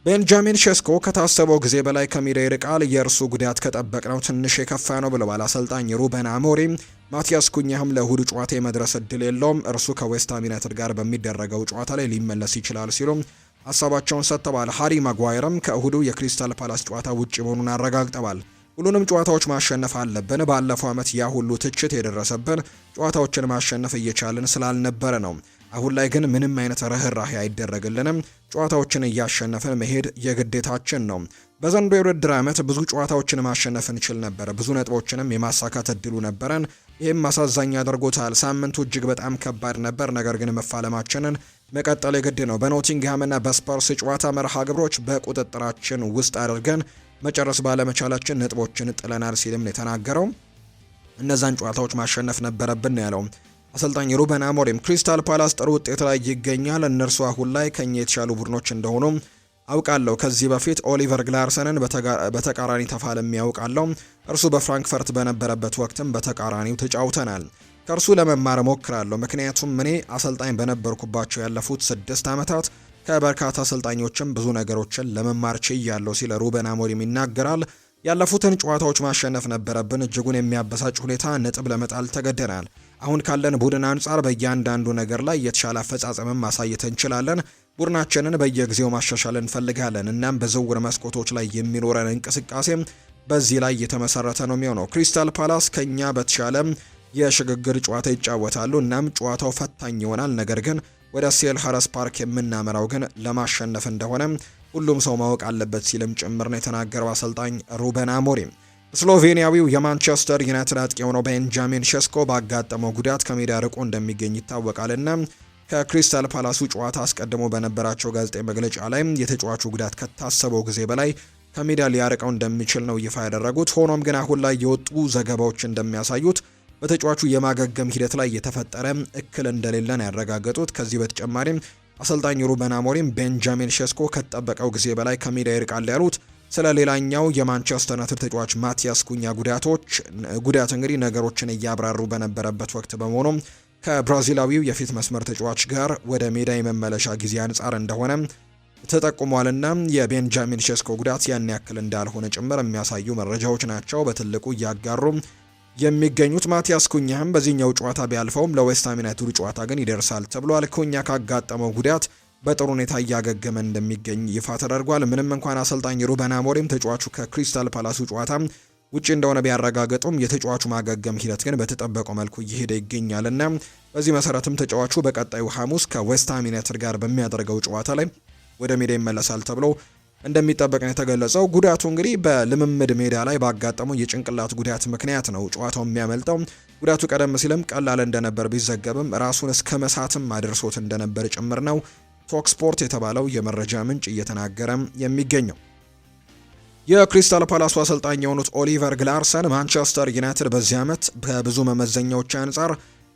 ቤንጃሚን ሼስኮ ከታሰበው ጊዜ በላይ ከሜዳ ይርቃል፣ የእርሱ ጉዳት ከጠበቅነው ትንሽ የከፋ ነው ብለዋል አሰልጣኝ ሩበን አሞሪም። ማቲያስ ኩኛህም ለእሁዱ ጨዋታ የመድረስ እድል የለውም፣ እርሱ ከዌስትሃም ዩናይትድ ጋር በሚደረገው ጨዋታ ላይ ሊመለስ ይችላል ሲሉም ሀሳባቸውን ሰጥተዋል። ሃሪ ማጓየርም ከእሁዱ የክሪስታል ፓላስ ጨዋታ ውጪ መሆኑን አረጋግጠዋል። ሁሉንም ጨዋታዎች ማሸነፍ አለብን፣ ባለፈው ዓመት ያ ሁሉ ትችት የደረሰብን ጨዋታዎችን ማሸነፍ እየቻልን ስላልነበረ ነው። አሁን ላይ ግን ምንም አይነት ርህራሄ አይደረግልንም፣ ጨዋታዎችን እያሸነፍን መሄድ የግዴታችን ነው። በዘንድሮ የውድድር ዓመት ብዙ ጨዋታዎችን ማሸነፍ እንችል ነበር፣ ብዙ ነጥቦችንም የማሳካት እድሉ ነበረን። ይህም አሳዛኝ አድርጎታል። ሳምንቱ እጅግ በጣም ከባድ ነበር፣ ነገር ግን መፋለማችንን መቀጠል የግድ ነው። በኖቲንግሃምና በስፐርስ ጨዋታ መርሃ ግብሮች በቁጥጥራችን ውስጥ አድርገን መጨረስ ባለመቻላችን ነጥቦችን ጥለናል ሲልም ነው የተናገረው። እነዛን ጨዋታዎች ማሸነፍ ነበረብን ያለው አሰልጣኝ ሩበን አሞሪም ክሪስታል ፓላስ ጥሩ ውጤት ላይ ይገኛል፣ እነርሱ አሁን ላይ ከኛ የተሻሉ ቡድኖች እንደሆኑ አውቃለሁ። ከዚህ በፊት ኦሊቨር ግላርሰንን በተቃራኒ ተፋልሜ ያውቃለሁ። እርሱ በፍራንክፈርት በነበረበት ወቅትም በተቃራኒው ተጫውተናል። ከእርሱ ለመማር እሞክራለሁ፣ ምክንያቱም እኔ አሰልጣኝ በነበርኩባቸው ያለፉት 6 ዓመታት ከበርካታ አሰልጣኞችም ብዙ ነገሮችን ለመማር ችያለሁ ሲል ሩበን አሞሪም ይናገራል። ያለፉትን ጨዋታዎች ማሸነፍ ነበረብን። እጅጉን የሚያበሳጭ ሁኔታ ነጥብ ለመጣል ተገደናል። አሁን ካለን ቡድን አንጻር በእያንዳንዱ ነገር ላይ የተሻለ አፈጻጸምን ማሳየት እንችላለን። ቡድናችንን በየጊዜው ማሻሻል እንፈልጋለን። እናም በዝውውር መስኮቶች ላይ የሚኖረን እንቅስቃሴ በዚህ ላይ የተመሰረተ ነው የሚሆነው። ክሪስታል ፓላስ ከኛ በተሻለ የሽግግር ጨዋታ ይጫወታሉ። እናም ጨዋታው ፈታኝ ይሆናል። ነገር ግን ወደ ሴልኸርስት ፓርክ የምናመራው ግን ለማሸነፍ እንደሆነ ሁሉም ሰው ማወቅ አለበት ሲልም ጭምር ነው የተናገረው አሰልጣኝ ሩበን አሞሪም። ስሎቬኒያዊው የማንቸስተር ዩናይትድ አጥቂ የሆነው ቤንጃሚን ሼስኮ ባጋጠመው ጉዳት ከሜዳ ርቆ እንደሚገኝ ይታወቃልና ከክሪስታል ፓላሱ ጨዋታ አስቀድሞ በነበራቸው ጋዜጣዊ መግለጫ ላይ የተጫዋቹ ጉዳት ከታሰበው ጊዜ በላይ ከሜዳ ሊያርቀው እንደሚችል ነው ይፋ ያደረጉት። ሆኖም ግን አሁን ላይ የወጡ ዘገባዎች እንደሚያሳዩት በተጫዋቹ የማገገም ሂደት ላይ የተፈጠረ እክል እንደሌለን ያረጋገጡት። ከዚህ በተጨማሪም አሰልጣኝ ሩበን አሞሪም ቤንጃሚን ሼስኮ ከተጠበቀው ጊዜ በላይ ከሜዳ ይርቃል ያሉት ስለ ሌላኛው የማንቸስተር ዩናይትድ ተጫዋች ማቲያስ ኩኛ ጉዳት እንግዲህ ነገሮችን እያብራሩ በነበረበት ወቅት በመሆኑ ከብራዚላዊው የፊት መስመር ተጫዋች ጋር ወደ ሜዳ የመመለሻ ጊዜ አንጻር እንደሆነ ተጠቁሟልና የቤንጃሚን ሼስኮ ጉዳት ያን ያክል እንዳልሆነ ጭምር የሚያሳዩ መረጃዎች ናቸው በትልቁ እያጋሩ የሚገኙት። ማቲያስ ኩኛም በዚህኛው ጨዋታ ቢያልፈውም ለዌስትሃም ዩናይትድ ጨዋታ ግን ይደርሳል ተብሏል። ኩኛ ካጋጠመው ጉዳት በጥሩ ሁኔታ እያገገመ እንደሚገኝ ይፋ ተደርጓል። ምንም እንኳን አሰልጣኝ ሩበን አሞሪም ተጫዋቹ ከክሪስታል ፓላሱ ጨዋታ ውጪ እንደሆነ ቢያረጋግጡም የተጫዋቹ ማገገም ሂደት ግን በተጠበቀው መልኩ እየሄደ ይገኛልና በዚህ መሰረትም ተጫዋቹ በቀጣዩ ሐሙስ ከዌስትሃም ዩናይትድ ጋር በሚያደርገው ጨዋታ ላይ ወደ ሜዳ ይመለሳል ተብሎ እንደሚጠበቅ ነው የተገለጸው። ጉዳቱ እንግዲህ በልምምድ ሜዳ ላይ ባጋጠመው የጭንቅላት ጉዳት ምክንያት ነው ጨዋታው የሚያመልጠው። ጉዳቱ ቀደም ሲልም ቀላል እንደነበር ቢዘገብም ራሱን እስከ መሳትም አድርሶት እንደነበር ጭምር ነው ቶክ ስፖርት የተባለው የመረጃ ምንጭ እየተናገረ የሚገኘው። የክሪስታል ፓላሱ አሰልጣኝ የሆኑት ኦሊቨር ግላርሰን ማንቸስተር ዩናይትድ በዚህ ዓመት በብዙ መመዘኛዎች አንጻር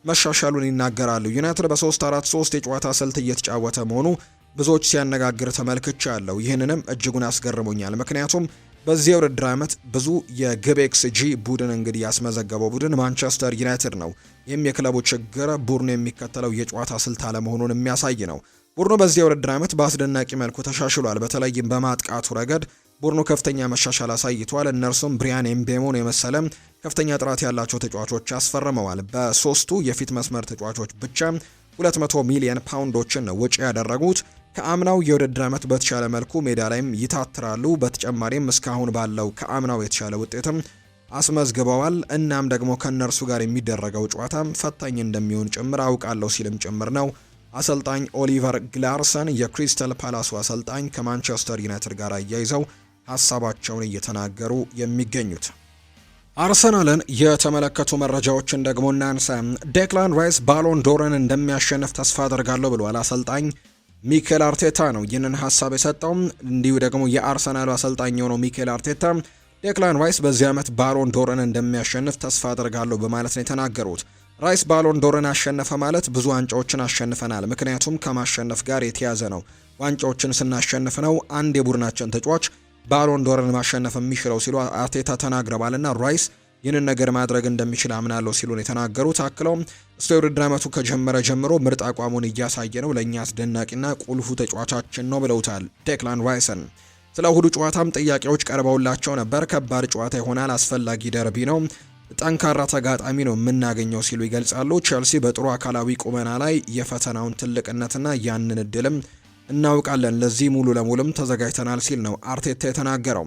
መሻሻሉን ይናገራሉ። ዩናይትድ በ3-4-3 የጨዋታ ስልት እየተጫወተ መሆኑ ብዙዎች ሲያነጋግር ተመልክቻለሁ። ይህንንም እጅጉን አስገርሞኛል። ምክንያቱም በዚህ የውድድር ዓመት ብዙ የግብ ኤክስጂ ቡድን እንግዲህ ያስመዘገበው ቡድን ማንቸስተር ዩናይትድ ነው። ይህም የክለቡ ችግር ቡድኑ የሚከተለው የጨዋታ ስልት አለመሆኑን የሚያሳይ ነው። ቡድኑ በዚህ የውድድር ዓመት በአስደናቂ መልኩ ተሻሽሏል። በተለይም በማጥቃቱ ረገድ ቡድኑ ከፍተኛ መሻሻል አሳይቷል። እነርሱም ብሪያን ኤምቤሞን የመሰለ ከፍተኛ ጥራት ያላቸው ተጫዋቾች አስፈርመዋል። በሶስቱ የፊት መስመር ተጫዋቾች ብቻ 200 ሚሊዮን ፓውንዶችን ነው ወጪ ያደረጉት። ከአምናው የውድድር ዓመት በተሻለ መልኩ ሜዳ ላይም ይታትራሉ። በተጨማሪም እስካሁን ባለው ከአምናው የተሻለ ውጤትም አስመዝግበዋል። እናም ደግሞ ከእነርሱ ጋር የሚደረገው ጨዋታም ፈታኝ እንደሚሆን ጭምር አውቃለሁ ሲልም ጭምር ነው አሰልጣኝ ኦሊቨር ግላርሰን የክሪስታል ፓላሱ አሰልጣኝ ከማንቸስተር ዩናይትድ ጋር አያይዘው ሀሳባቸውን እየተናገሩ የሚገኙት። አርሰናልን የተመለከቱ መረጃዎችን ደግሞ እናንሳ። ዴክላን ራይስ ባሎን ዶርን እንደሚያሸንፍ ተስፋ አደርጋለሁ ብሏል አሰልጣኝ ሚኬል አርቴታ ነው ይህንን ሀሳብ የሰጠው። እንዲሁ ደግሞ የአርሰናሉ አሰልጣኝ የሆነው ሚኬል አርቴታ ዴክላን ራይስ በዚህ ዓመት ባሎን ዶርን እንደሚያሸንፍ ተስፋ አደርጋለሁ በማለት ነው የተናገሩት። ራይስ ባሎን ዶርን አሸነፈ ማለት ብዙ ዋንጫዎችን አሸንፈናል፣ ምክንያቱም ከማሸነፍ ጋር የተያዘ ነው። ዋንጫዎችን ስናሸንፍ ነው አንድ የቡድናችን ተጫዋች ባሎን ዶርን ማሸነፍ የሚችለው ሲሉ አርቴታ ተናግረዋልና ራይስ ይህንን ነገር ማድረግ እንደሚችል አምናለሁ ሲሉ ነው የተናገሩት። አክለውም እሱ የውድድር ዓመቱ ከጀመረ ጀምሮ ምርጥ አቋሙን እያሳየ ነው፣ ለእኛ አስደናቂና ቁልፉ ተጫዋቻችን ነው ብለውታል ዴክላን ራይስን። ስለ እሁዱ ጨዋታም ጥያቄዎች ቀርበውላቸው ነበር። ከባድ ጨዋታ ይሆናል፣ አስፈላጊ ደርቢ ነው፣ ጠንካራ ተጋጣሚ ነው የምናገኘው ሲሉ ይገልጻሉ። ቼልሲ በጥሩ አካላዊ ቁመና ላይ የፈተናውን ትልቅነትና ያንን እድልም እናውቃለን፣ ለዚህ ሙሉ ለሙሉም ተዘጋጅተናል ሲል ነው አርቴታ የተናገረው።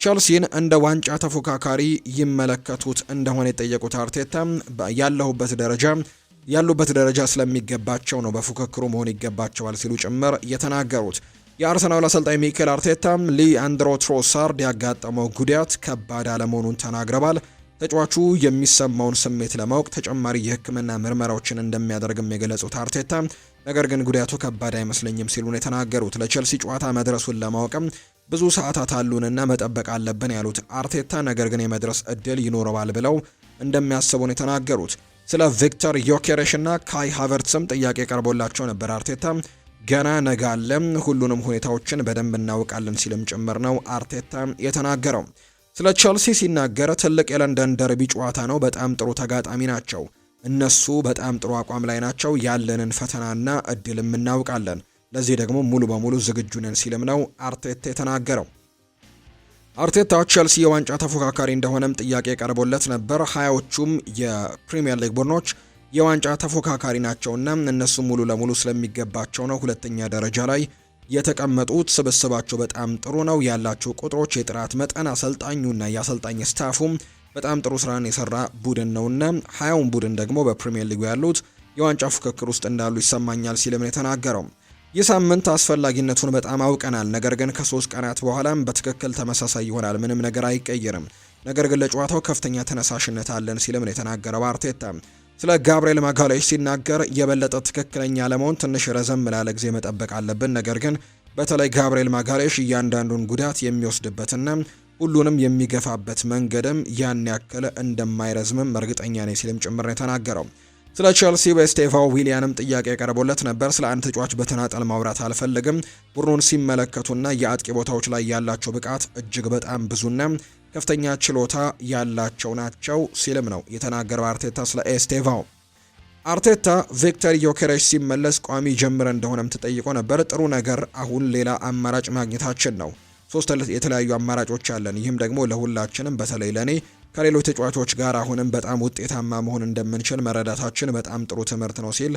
ቼልሲን እንደ ዋንጫ ተፎካካሪ ይመለከቱት እንደሆነ የጠየቁት አርቴታ ያሉበት ደረጃ ስለሚገባቸው ነው፣ በፉክክሩ መሆን ይገባቸዋል ሲሉ ጭምር የተናገሩት። የአርሰናል አሰልጣኝ ሚኬል አርቴታ ሊአንድሮ ትሮሳርድ ያጋጠመው ጉዳት ከባድ አለመሆኑን ተናግረዋል። ተጫዋቹ የሚሰማውን ስሜት ለማወቅ ተጨማሪ የሕክምና ምርመራዎችን እንደሚያደርግም የገለጹት አርቴታ ነገር ግን ጉዳቱ ከባድ አይመስለኝም ሲሉ ነው የተናገሩት። ለቼልሲ ጨዋታ መድረሱን ለማወቅም ብዙ ሰዓታት አሉንና መጠበቅ አለብን ያሉት አርቴታ ነገር ግን የመድረስ እድል ይኖረዋል ብለው እንደሚያስቡ ነው የተናገሩት። ስለ ቪክተር ዮኬሬሽ እና ካይ ሃቨርትስም ጥያቄ ቀርቦላቸው ነበር። አርቴታ ገና ነገ አለ፣ ሁሉንም ሁኔታዎችን በደንብ እናውቃለን ሲልም ጭምር ነው አርቴታ የተናገረው። ስለ ቼልሲ ሲናገር ትልቅ የለንደን ደርቢ ጨዋታ ነው፣ በጣም ጥሩ ተጋጣሚ ናቸው፣ እነሱ በጣም ጥሩ አቋም ላይ ናቸው፣ ያለንን ፈተናና እድልም እናውቃለን፣ ለዚህ ደግሞ ሙሉ በሙሉ ዝግጁ ነን ሲልም ነው አርቴታ የተናገረው። አርቴታ ቼልሲ የዋንጫ ተፎካካሪ እንደሆነም ጥያቄ ቀርቦለት ነበር። 20ዎቹም የፕሪሚየር ሊግ ቡድኖች የዋንጫ ተፎካካሪ ናቸውና እነሱ ሙሉ ለሙሉ ስለሚገባቸው ነው ሁለተኛ ደረጃ ላይ የተቀመጡት። ስብስባቸው በጣም ጥሩ ነው፣ ያላቸው ቁጥሮች፣ የጥራት መጠን፣ አሰልጣኙና የአሰልጣኝ ስታፉም በጣም ጥሩ ስራን የሰራ ቡድን ነውና 20ውን ቡድን ደግሞ በፕሪሚየር ሊጉ ያሉት የዋንጫ ፉክክር ውስጥ እንዳሉ ይሰማኛል ሲልም ነው የተናገረው። ይህ ሳምንት አስፈላጊነቱን በጣም አውቀናል፣ ነገር ግን ከ3 ቀናት በኋላም በትክክል ተመሳሳይ ይሆናል፣ ምንም ነገር አይቀየርም። ነገር ግን ለጨዋታው ከፍተኛ ተነሳሽነት አለን ሲልም ነው የተናገረው አርቴታ። ስለ ጋብርኤል ማጋሌሽ ሲናገር የበለጠ ትክክለኛ ለመሆን ትንሽ ረዘም ላለ ጊዜ መጠበቅ አለብን፣ ነገር ግን በተለይ ጋብርኤል ማጋሌሽ እያንዳንዱን ጉዳት የሚወስድበትና ሁሉንም የሚገፋበት መንገድም ያን ያክል እንደማይረዝምም እርግጠኛ ነኝ ሲልም ጭምር ነው የተናገረው። ስለ ቸልሲ በስቴቫው ዊሊያንም ጥያቄ ቀርቦለት ነበር። ስለ አንድ ተጫዋች በተናጠል ማውራት አልፈልግም፣ ቡድኑን ሲመለከቱና የአጥቂ ቦታዎች ላይ ያላቸው ብቃት እጅግ በጣም ብዙና ከፍተኛ ችሎታ ያላቸው ናቸው ሲልም ነው የተናገረው አርቴታ ስለ ኤስቴቫው። አርቴታ ቪክተር ዮኬሬሽ ሲመለስ ቋሚ ጀምረ እንደሆነም ተጠይቆ ነበር። ጥሩ ነገር፣ አሁን ሌላ አማራጭ ማግኘታችን ነው። 3 የተለያዩ አማራጮች አለን። ይህም ደግሞ ለሁላችንም በተለይ ለኔ ከሌሎች ተጫዋቾች ጋር አሁንም በጣም ውጤታማ መሆን እንደምንችል መረዳታችን በጣም ጥሩ ትምህርት ነው ሲል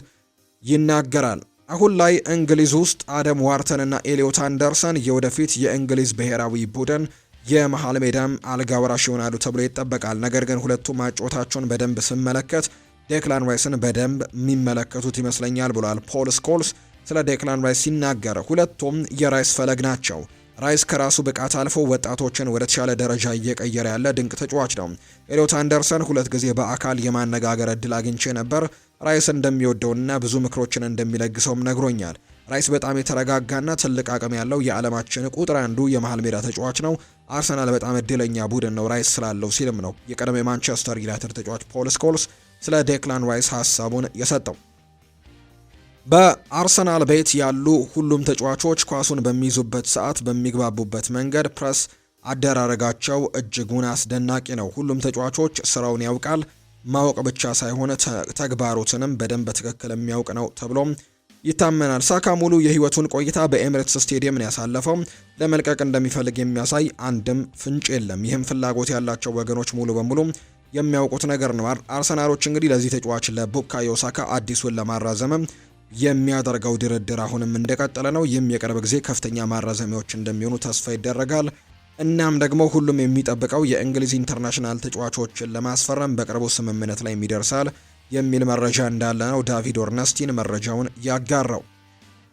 ይናገራል። አሁን ላይ እንግሊዝ ውስጥ አደም ዋርተን እና ኤሊዮት አንደርሰን የወደፊት የእንግሊዝ ብሔራዊ ቡድን የመሃል ሜዳም አልጋ ወራሽ ይሆናሉ ተብሎ ይጠበቃል። ነገር ግን ሁለቱም ማጫወታቸውን በደንብ ስመለከት ዴክላን ራይስን በደንብ የሚመለከቱት ይመስለኛል ብሏል ፖል ስኮልስ ስለ ዴክላን ራይስ ሲናገር። ሁለቱም የራይስ ፈለግ ናቸው። ራይስ ከራሱ ብቃት አልፎ ወጣቶችን ወደ ተሻለ ደረጃ እየቀየረ ያለ ድንቅ ተጫዋች ነው። ኤሊዮት አንደርሰን 2 ጊዜ በአካል የማነጋገር እድል አግኝቼ ነበር። ራይስ እንደሚወደውና ብዙ ምክሮችን እንደሚለግሰውም ነግሮኛል። ራይስ በጣም የተረጋጋና ትልቅ አቅም ያለው የዓለማችን ቁጥር 1 የመሃል ሜዳ ተጫዋች ነው። አርሰናል በጣም እድለኛ ቡድን ነው ራይስ ስላለው ሲልም ነው የቀድሞ የማንቸስተር ዩናይትድ ተጫዋች ፖል ስኮልስ ስለ ዴክላን ራይስ ሀሳቡን የሰጠው። በአርሰናል ቤት ያሉ ሁሉም ተጫዋቾች ኳሱን በሚይዙበት ሰዓት በሚግባቡበት መንገድ ፕረስ አደራረጋቸው እጅጉን አስደናቂ ነው። ሁሉም ተጫዋቾች ስራውን ያውቃል። ማወቅ ብቻ ሳይሆን ተግባሩትንም በደንብ በትክክል የሚያውቅ ነው ተብሎም ይታመናል። ሳካ ሙሉ የህይወቱን ቆይታ በኤሚሬትስ ስቴዲየም ነው ያሳለፈው። ለመልቀቅ እንደሚፈልግ የሚያሳይ አንድም ፍንጭ የለም። ይህም ፍላጎት ያላቸው ወገኖች ሙሉ በሙሉ የሚያውቁት ነገር ነው። አርሰናሎች እንግዲህ ለዚህ ተጫዋች ለቡካዮ ሳካ አዲሱን ለማራዘም የሚያደርገው ድርድር አሁንም እንደቀጠለ ነው። ይህም የቅርብ ጊዜ ከፍተኛ ማራዘሚያዎች እንደሚሆኑ ተስፋ ይደረጋል። እናም ደግሞ ሁሉም የሚጠብቀው የእንግሊዝ ኢንተርናሽናል ተጫዋቾችን ለማስፈረም በቅርቡ ስምምነት ላይ ይደርሳል የሚል መረጃ እንዳለ ነው ዳቪድ ኦርነስቲን መረጃውን ያጋራው።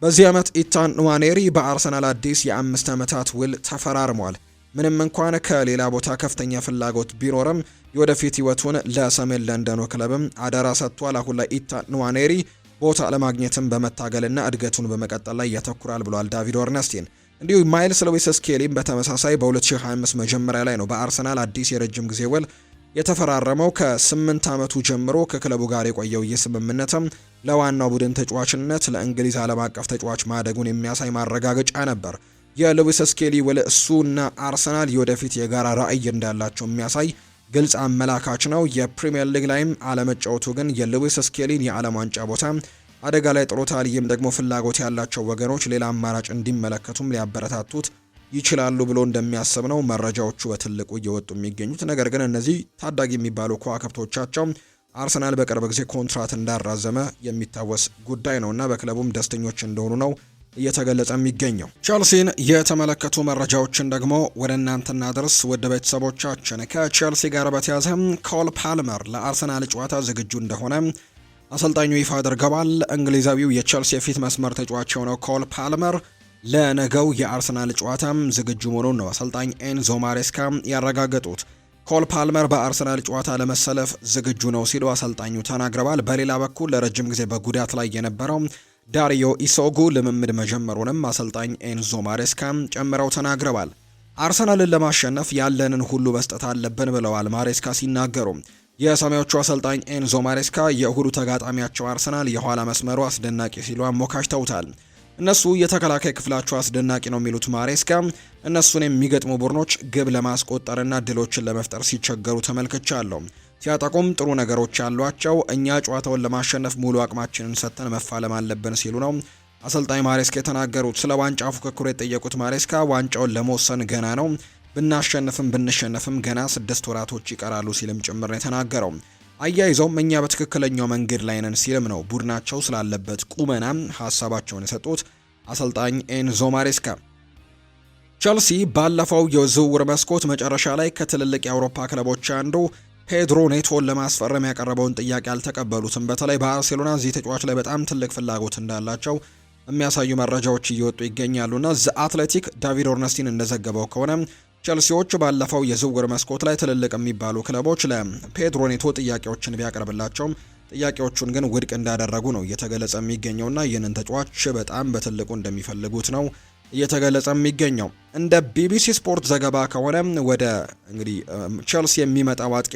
በዚህ ዓመት ኢታን ንዋኔሪ በአርሰናል አዲስ የ5 ዓመታት ውል ተፈራርሟል። ምንም እንኳን ከሌላ ቦታ ከፍተኛ ፍላጎት ቢኖርም የወደፊት ህይወቱን ለሰሜን ለንደኑ ክለብም አደራ ሰጥቷል። አሁን ላይ ኢታን ንዋኔሪ ቦታ ለማግኘትም በመታገልና እድገቱን በመቀጠል ላይ ያተኩራል ብሏል ዳቪድ ኦርነስቲን። እንዲሁ ማይልስ ሉዊስ ስኬሊም በተመሳሳይ በ2025 መጀመሪያ ላይ ነው በአርሰናል አዲስ የረጅም ጊዜ ውል የተፈራረመው። ከ8 ዓመቱ ጀምሮ ከክለቡ ጋር የቆየው ይህ ስምምነትም ለዋናው ቡድን ተጫዋችነት ለእንግሊዝ ዓለም አቀፍ ተጫዋች ማደጉን የሚያሳይ ማረጋገጫ ነበር። የሉዊስ ስኬሊ ውል እሱና አርሰናል የወደፊት የጋራ ራዕይ እንዳላቸው የሚያሳይ ግልጽ አመላካች ነው። የፕሪሚየር ሊግ ላይም አለመጫወቱ ግን የሉዊስ ስኬሊን የዓለም ዋንጫ ቦታ አደጋ ላይ ጥሎታል። ይህም ደግሞ ፍላጎት ያላቸው ወገኖች ሌላ አማራጭ እንዲመለከቱም ሊያበረታቱት ይችላሉ ብሎ እንደሚያስብ ነው መረጃዎቹ በትልቁ እየወጡ የሚገኙት። ነገር ግን እነዚህ ታዳጊ የሚባሉ ከዋክብቶቻቸው አርሰናል በቅርብ ጊዜ ኮንትራት እንዳራዘመ የሚታወስ ጉዳይ ነውና በክለቡም ደስተኞች እንደሆኑ ነው እየተገለጸ የሚገኘው። ቸልሲን የተመለከቱ መረጃዎችን ደግሞ ወደ እናንተ እናድርስ ውድ ቤተሰቦቻችን። ከቸልሲ ጋር በተያያዘ ኮል ፓልመር ለአርሰናል ጨዋታ ዝግጁ እንደሆነ አሰልጣኙ ይፋ አድርገዋል። እንግሊዛዊው የቸልሲ የፊት መስመር ተጫዋች የሆነው ኮል ፓልመር ለነገው የአርሰናል ጨዋታም ዝግጁ መሆኑን ነው አሰልጣኝ ኤንዞ ማሬስካ ያረጋገጡት። ኮል ፓልመር በአርሰናል ጨዋታ ለመሰለፍ ዝግጁ ነው ሲሉ አሰልጣኙ ተናግረዋል። በሌላ በኩል ለረጅም ጊዜ በጉዳት ላይ የነበረው ዳሪዮ ኢሶጉ ልምምድ መጀመሩንም አሰልጣኝ ኤንዞ ማሬስካ ጨምረው ተናግረዋል። አርሰናልን ለማሸነፍ ያለንን ሁሉ መስጠት አለብን ብለዋል ማሬስካ ሲናገሩ። የሰማዮቹ አሰልጣኝ ኤንዞ ማሬስካ የእሁዱ ተጋጣሚያቸው አርሰናል የኋላ መስመሩ አስደናቂ ሲሉ አሞካሽተውታል። እነሱ የተከላካይ ክፍላቸው አስደናቂ ነው የሚሉት ማሬስካ እነሱን የሚገጥሙ ቡድኖች ግብ ለማስቆጠርና ድሎችን ለመፍጠር ሲቸገሩ ተመልክቻለሁ። ሲያጠቁም ጥሩ ነገሮች ያሏቸው፣ እኛ ጨዋታውን ለማሸነፍ ሙሉ አቅማችንን ሰጥተን መፋለም አለብን ሲሉ ነው አሰልጣኝ ማሬስካ የተናገሩት። ስለ ዋንጫ ፉክክሩ የጠየቁት ማሬስካ ዋንጫውን ለመወሰን ገና ነው፣ ብናሸንፍም ብንሸነፍም ገና 6 ወራቶች ይቀራሉ ሲልም ጭምር ነው የተናገረው። አያይዘውም እኛ በትክክለኛው መንገድ ላይ ነን ሲልም ነው ቡድናቸው ስላለበት ቁመና ሀሳባቸውን የሰጡት አሰልጣኝ ኤንዞ ማሬስካ። ቸልሲ ባለፈው የዝውውር መስኮት መጨረሻ ላይ ከትልልቅ የአውሮፓ ክለቦች አንዱ ፔድሮ ኔቶን ለማስፈረም ያቀረበውን ጥያቄ አልተቀበሉትም። በተለይ ባርሴሎና እዚህ ተጫዋች ላይ በጣም ትልቅ ፍላጎት እንዳላቸው የሚያሳዩ መረጃዎች እየወጡ ይገኛሉና ዘ አትሌቲክ ዳቪድ ኦርነስቲን እንደዘገበው ከሆነ ቸልሲዎች ባለፈው የዝውውር መስኮት ላይ ትልልቅ የሚባሉ ክለቦች ለፔድሮ ኔቶ ጥያቄዎችን ቢያቀርብላቸውም ጥያቄዎቹን ግን ውድቅ እንዳደረጉ ነው እየተገለጸ የሚገኘውና ይህንን ተጫዋች በጣም በትልቁ እንደሚፈልጉት ነው እየተገለጸ የሚገኘው። እንደ ቢቢሲ ስፖርት ዘገባ ከሆነ ወደ እንግዲህ ቸልሲ የሚመጣው አጥቂ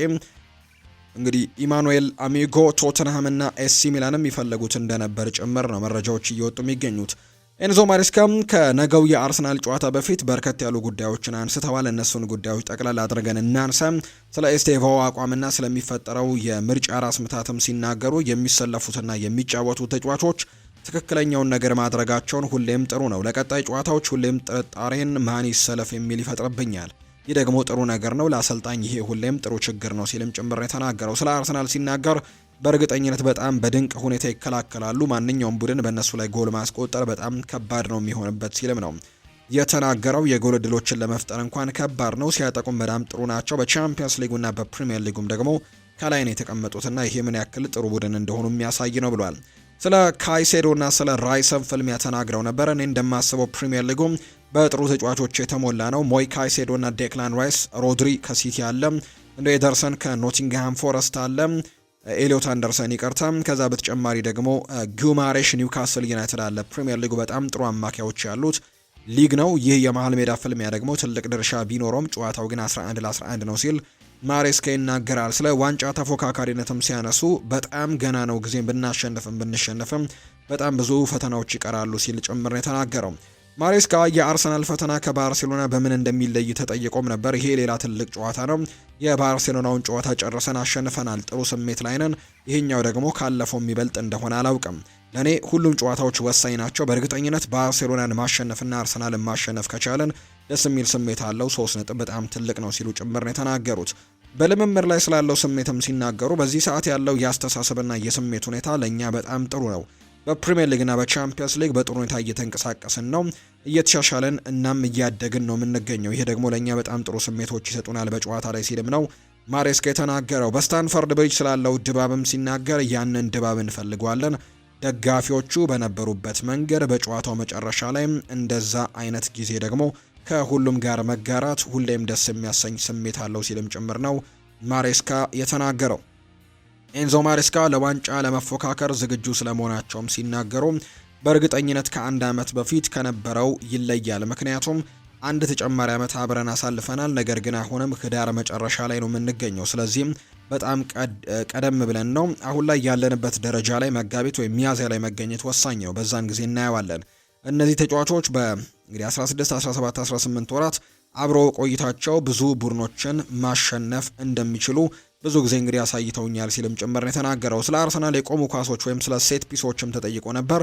እንግዲህ ኢማኑኤል አሚጎ ቶተንሃም እና ኤሲ ሚላንም ይፈልጉት እንደነበር ጭምር ነው መረጃዎች እየወጡ የሚገኙት። ኤንዞ ማሬስካ ከነገው የአርሰናል ጨዋታ በፊት በርከት ያሉ ጉዳዮችን አንስተዋል። እነሱን ጉዳዮች ጠቅላላ አድርገን እናንሳ። ስለ ኤስቴቫኦ አቋምና ስለሚፈጠረው የምርጫ ራስ ምታትም ሲናገሩ የሚሰለፉትና የሚጫወቱ ተጫዋቾች ትክክለኛውን ነገር ማድረጋቸውን ሁሌም ጥሩ ነው። ለቀጣይ ጨዋታዎች ሁሌም ጥርጣሬን ማን ይሰለፍ የሚል ይፈጥርብኛል። ይህ ደግሞ ጥሩ ነገር ነው። ለአሰልጣኝ ይሄ ሁሌም ጥሩ ችግር ነው ሲልም ጭምር የተናገረው። ስለ አርሰናል ሲናገር በእርግጠኝነት በጣም በድንቅ ሁኔታ ይከላከላሉ። ማንኛውም ቡድን በእነሱ ላይ ጎል ማስቆጠር በጣም ከባድ ነው የሚሆንበት ሲልም ነው የተናገረው። የጎል እድሎችን ለመፍጠር እንኳን ከባድ ነው። ሲያጠቁም በጣም ጥሩ ናቸው። በቻምፒየንስ ሊጉና በፕሪሚየር ሊጉም ደግሞ ከላይ ነው የተቀመጡትና ይሄ ምን ያክል ጥሩ ቡድን እንደሆኑ የሚያሳይ ነው ብሏል። ስለ ካይሴዶና ስለ ራይሰን ፍልሚያ ተናግረው ነበር። እኔ እንደማስበው ፕሪሚየር ሊጉም በጥሩ ተጫዋቾች የተሞላ ነው። ሞይ ካይሴዶና ዴክላን ራይስ፣ ሮድሪ ከሲቲ አለ፣ እንደ ኤደርሰን ከኖቲንግሃም ፎረስት አለ፣ ኤሊዮት አንደርሰን ይቀርታ። ከዛ በተጨማሪ ደግሞ ጉማሬሽ ኒውካስል ዩናይትድ አለ። ፕሪሚየር ሊጉ በጣም ጥሩ አማካዮች ያሉት ሊግ ነው። ይህ የመሃል ሜዳ ፍልሚያ ደግሞ ትልቅ ድርሻ ቢኖረውም ጨዋታው ግን 11 ለ11 ነው ሲል ማሬስካ ይናገራል። ስለ ዋንጫ ተፎካካሪነትም ሲያነሱ በጣም ገና ነው፣ ጊዜም ብንሸነፍም በጣም ብዙ ፈተናዎች ይቀራሉ ሲል ጭምር የተናገረው ማሬስካ የአርሰናል ፈተና ከባርሴሎና በምን እንደሚለይ ተጠይቆም ነበር። ይሄ ሌላ ትልቅ ጨዋታ ነው። የባርሴሎናውን ጨዋታ ጨርሰን አሸንፈናል፣ ጥሩ ስሜት ላይ ነን። ይሄኛው ደግሞ ካለፈው የሚበልጥ እንደሆነ አላውቅም። ለእኔ ሁሉም ጨዋታዎች ወሳኝ ናቸው። በእርግጠኝነት ባርሴሎናን ማሸነፍና አርሰናልን ማሸነፍ ከቻለን ደስ የሚል ስሜት አለው። 3 ነጥብ በጣም ትልቅ ነው ሲሉ ጭምር ነው የተናገሩት። በልምምድ ላይ ስላለው ስሜትም ሲናገሩ በዚህ ሰዓት ያለው የአስተሳሰብና የስሜት ሁኔታ ለእኛ በጣም ጥሩ ነው። በፕሪሚየር ሊግና በቻምፒየንስ ሊግ በጥሩ ሁኔታ እየተንቀሳቀስን ነው፣ እየተሻሻለን እናም እያደግን ነው የምንገኘው። ይሄ ደግሞ ለእኛ በጣም ጥሩ ስሜቶች ይሰጡናል በጨዋታ ላይ ሲልም ነው ማሬስካ የተናገረው። በስታንፈርድ ብሪጅ ስላለው ድባብም ሲናገር ያንን ድባብ እንፈልገዋለን። ደጋፊዎቹ በነበሩበት መንገድ በጨዋታው መጨረሻ ላይ እንደዛ አይነት ጊዜ ደግሞ ከሁሉም ጋር መጋራት ሁሌም ደስ የሚያሰኝ ስሜት አለው ሲልም ጭምር ነው ማሬስካ የተናገረው። ኤንዞ ማሬስካ ለዋንጫ ለመፎካከር ዝግጁ ስለመሆናቸውም ሲናገሩ በእርግጠኝነት ከአንድ ዓመት በፊት ከነበረው ይለያል። ምክንያቱም አንድ ተጨማሪ ዓመት አብረን አሳልፈናል። ነገር ግን አሁንም ህዳር መጨረሻ ላይ ነው የምንገኘው። ስለዚህም በጣም ቀደም ብለን ነው አሁን ላይ ያለንበት ደረጃ ላይ መጋቢት ወይም ሚያዝያ ላይ መገኘት ወሳኝ ነው። በዛን ጊዜ እናየዋለን። እነዚህ ተጫዋቾች በእንግዲህ 16፣ 17፣ 18 ወራት አብሮ ቆይታቸው ብዙ ቡድኖችን ማሸነፍ እንደሚችሉ ብዙ ጊዜ እንግዲህ አሳይተውኛል ሲልም ጭምር ነው የተናገረው። ስለ አርሰናል የቆሙ ኳሶች ወይም ስለ ሴት ፒሶችም ተጠይቆ ነበር።